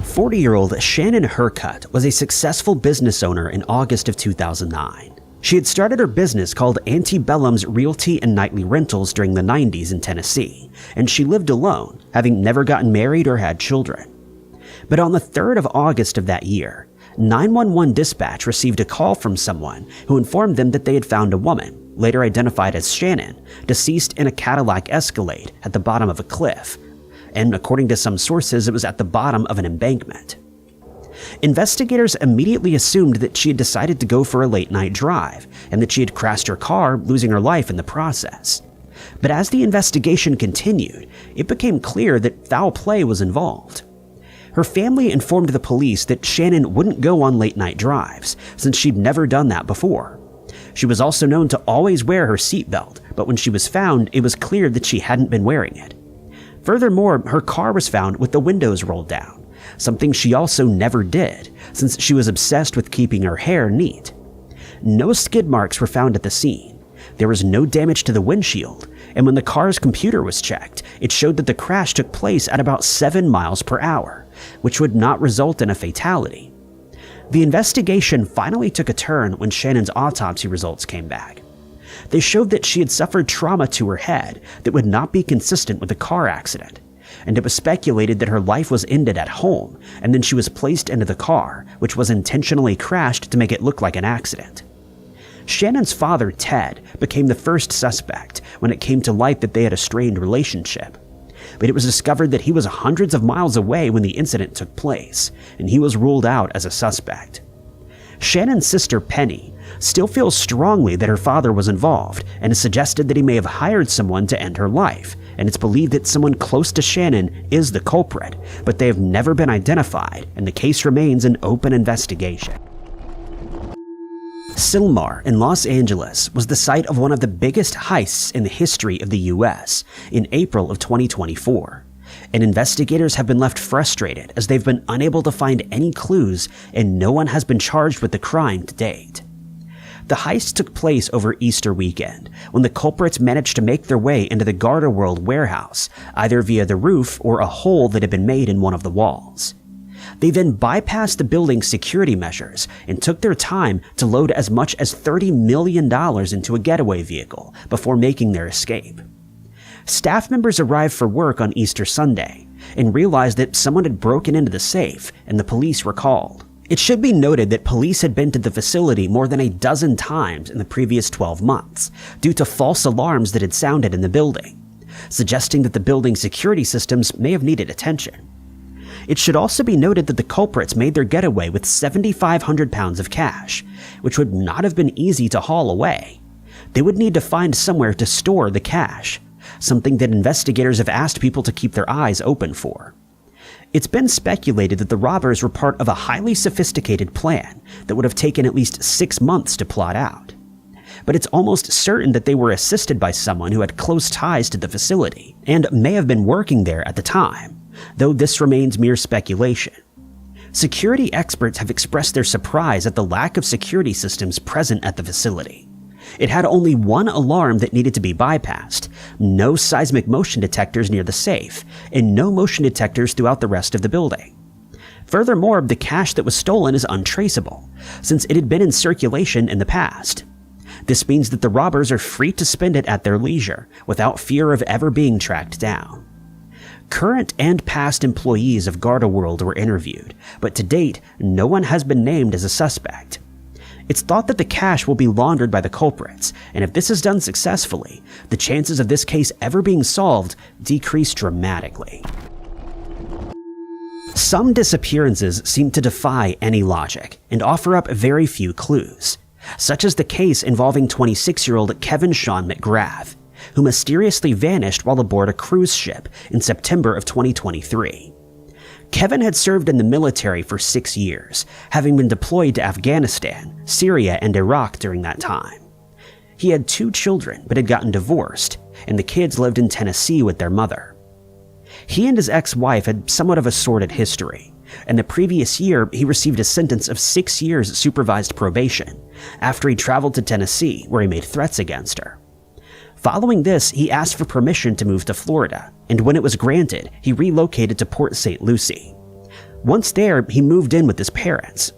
40-year-old Shannon Hurut was a successful business owner in August of 2009. She had started her business called Antebellum's Realty and Nightly Rentals during the 90s in Tennessee, and she lived alone, having never gotten married or had children. But on the 3rd of August of that year, 911 dispatch received a call from someone who informed them that they had found a woman, later identified as Shannon, deceased in a Cadillac Escalade at the bottom of a cliff, and according to some sources, it was at the bottom of an embankment. Investigators immediately assumed that she had decided to go for a late-night drive, and that she had crashed her car, losing her life in the process. But as the investigation continued, it became clear that foul play was involved. Her family informed the police that Shannon wouldn't go on late-night drives, since she'd never done that before. She was also known to always wear her seatbelt, but when she was found, it was clear that she hadn't been wearing it. Furthermore, her car was found with the windows rolled down, something she also never did, since she was obsessed with keeping her hair neat. No skid marks were found at the scene. There was no damage to the windshield, and when the car's computer was checked, it showed that the crash took place at about 7 miles per hour, which would not result in a fatality. The investigation finally took a turn when Shannon's autopsy results came back. They showed that she had suffered trauma to her head that would not be consistent with a car accident, and it was speculated that her life was ended at home, and then she was placed into the car, which was intentionally crashed to make it look like an accident. Shannon's father, Ted, became the first suspect when it came to light that they had a strained relationship. But it was discovered that he was hundreds of miles away when the incident took place, and he was ruled out as a suspect. Shannon's sister, Penny, still feels strongly that her father was involved and has suggested that he may have hired someone to end her life, and it's believed that someone close to Shannon is the culprit, but they have never been identified, and the case remains an open investigation. Sylmar in Los Angeles was the site of one of the biggest heists in the history of the US in April of 2024, and investigators have been left frustrated as they've been unable to find any clues and no one has been charged with the crime to date. The heist took place over Easter weekend when the culprits managed to make their way into the Gardaworld warehouse, either via the roof or a hole that had been made in one of the walls. They then bypassed the building's security measures and took their time to load as much as $30 million into a getaway vehicle before making their escape. Staff members arrived for work on Easter Sunday and realized that someone had broken into the safe, and the police were called. It should be noted that police had been to the facility more than a dozen times in the previous 12 months due to false alarms that had sounded in the building, suggesting that the building's security systems may have needed attention. It should also be noted that the culprits made their getaway with 7,500 pounds of cash, which would not have been easy to haul away. They would need to find somewhere to store the cash, something that investigators have asked people to keep their eyes open for. It's been speculated that the robbers were part of a highly sophisticated plan that would have taken at least 6 months to plot out. But it's almost certain that they were assisted by someone who had close ties to the facility and may have been working there at the time, though this remains mere speculation. Security experts have expressed their surprise at the lack of security systems present at the facility. It had only one alarm that needed to be bypassed, no seismic motion detectors near the safe, and no motion detectors throughout the rest of the building. Furthermore, the cash that was stolen is untraceable, since it had been in circulation in the past. This means that the robbers are free to spend it at their leisure, without fear of ever being tracked down. Current and past employees of Gardaworld were interviewed, but to date, no one has been named as a suspect. It's thought that the cash will be laundered by the culprits, and if this is done successfully, the chances of this case ever being solved decrease dramatically. Some disappearances seem to defy any logic and offer up very few clues, such as the case involving 26-year-old Kevin Sean McGrath. who mysteriously vanished while aboard a cruise ship in September of 2023. Kevin had served in the military for 6 years, having been deployed to Afghanistan, Syria, and Iraq during that time. He had 2 children but had gotten divorced, and the kids lived in Tennessee with their mother. He and his ex-wife had somewhat of a sordid history, and the previous year he received a sentence of 6 years supervised probation after he traveled to Tennessee where he made threats against her. Following this, he asked for permission to move to Florida, and when it was granted, he relocated to Port St. Lucie. Once there, he moved in with his parents.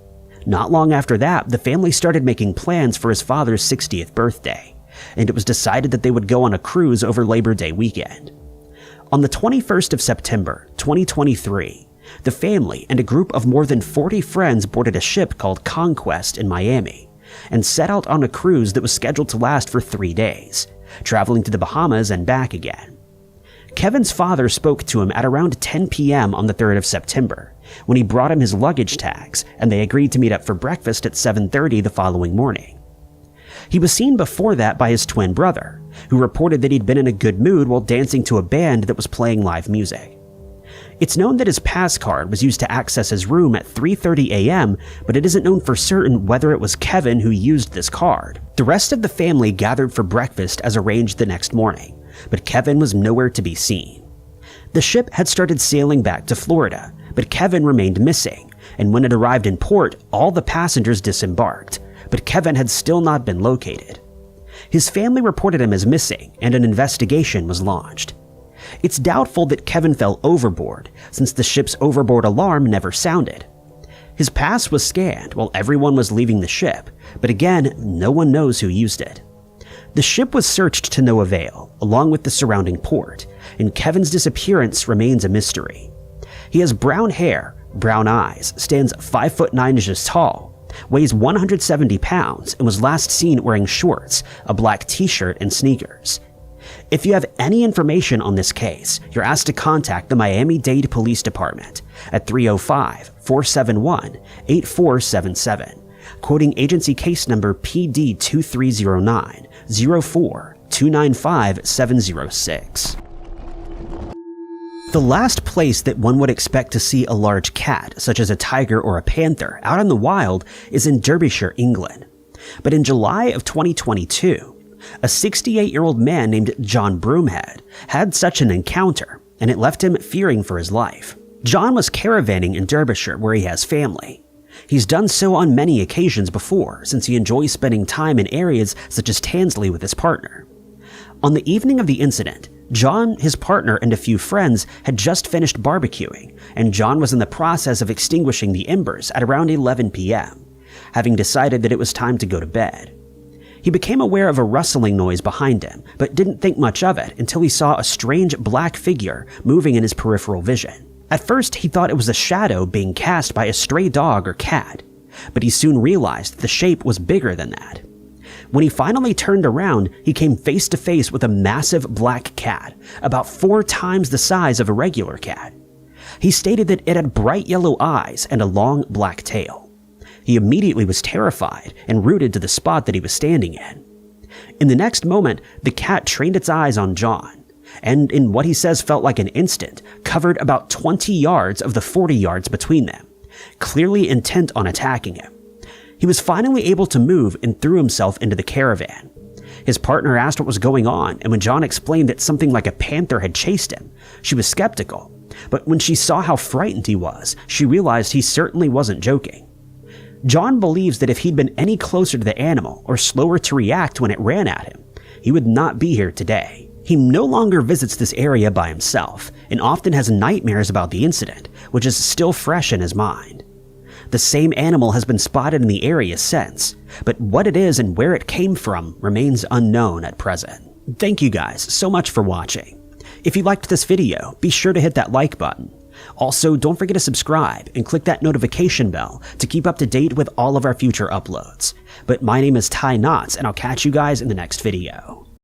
Not long after that, the family started making plans for his father's 60th birthday, and it was decided that they would go on a cruise over Labor Day weekend. On the 21st of September, 2023, the family and a group of more than 40 friends boarded a ship called Conquest in Miami and set out on a cruise that was scheduled to last for 3 days, traveling to the Bahamas and back again. Kevin's father spoke to him at around 10 p.m. on the 3rd of September, when he brought him his luggage tags, and they agreed to meet up for breakfast at 7:30 the following morning. He was seen before that by his twin brother, who reported that he'd been in a good mood while dancing to a band that was playing live music. It's known that his pass card was used to access his room at 3:30 a.m., but it isn't known for certain whether it was Kevin who used this card. The rest of the family gathered for breakfast as arranged the next morning, but Kevin was nowhere to be seen. The ship had started sailing back to Florida, but Kevin remained missing, and when it arrived in port, all the passengers disembarked, but Kevin had still not been located. His family reported him as missing, and an investigation was launched. It's doubtful that Kevin fell overboard, since the ship's overboard alarm never sounded. His pass was scanned while everyone was leaving the ship, but again, no one knows who used it. The ship was searched to no avail, along with the surrounding port, and Kevin's disappearance remains a mystery. He has brown hair, brown eyes, stands 5'9" inches tall, weighs 170 pounds, and was last seen wearing shorts, a black t-shirt, and sneakers. If you have any information on this case, you're asked to contact the Miami-Dade Police Department at 305-471-8477, quoting agency case number PD2309-04-295706. The last place that one would expect to see a large cat, such as a tiger or a panther, out in the wild is in Derbyshire, England. But in July of 2022, a 68-year-old man named John Broomhead had such an encounter, and it left him fearing for his life. John was caravanning in Derbyshire, where he has family. He's done so on many occasions before, since he enjoys spending time in areas such as Tansley with his partner. On the evening of the incident, John, his partner, and a few friends had just finished barbecuing, and John was in the process of extinguishing the embers at around 11 p.m., having decided that it was time to go to bed. He became aware of a rustling noise behind him, but didn't think much of it until he saw a strange black figure moving in his peripheral vision. At first, he thought it was a shadow being cast by a stray dog or cat, but he soon realized the shape was bigger than that. When he finally turned around, he came face to face with a massive black cat, about 4 times the size of a regular cat. He stated that it had bright yellow eyes and a long black tail. He immediately was terrified and rooted to the spot that he was standing in. In the next moment, the cat trained its eyes on John, and in what he says felt like an instant, covered about 20 yards of the 40 yards between them, clearly intent on attacking him. He was finally able to move and threw himself into the caravan. His partner asked what was going on, and when John explained that something like a panther had chased him, she was skeptical, but when she saw how frightened he was, she realized he certainly wasn't joking. John believes that if he'd been any closer to the animal or slower to react when it ran at him, he would not be here today. He no longer visits this area by himself and often has nightmares about the incident, which is still fresh in his mind. The same animal has been spotted in the area since, but what it is and where it came from remains unknown at present. Thank you guys so much for watching. If you liked this video, be sure to hit that like button. Also, don't forget to subscribe and click that notification bell to keep up to date with all of our future uploads. But my name is Ty Knotts, and I'll catch you guys in the next video.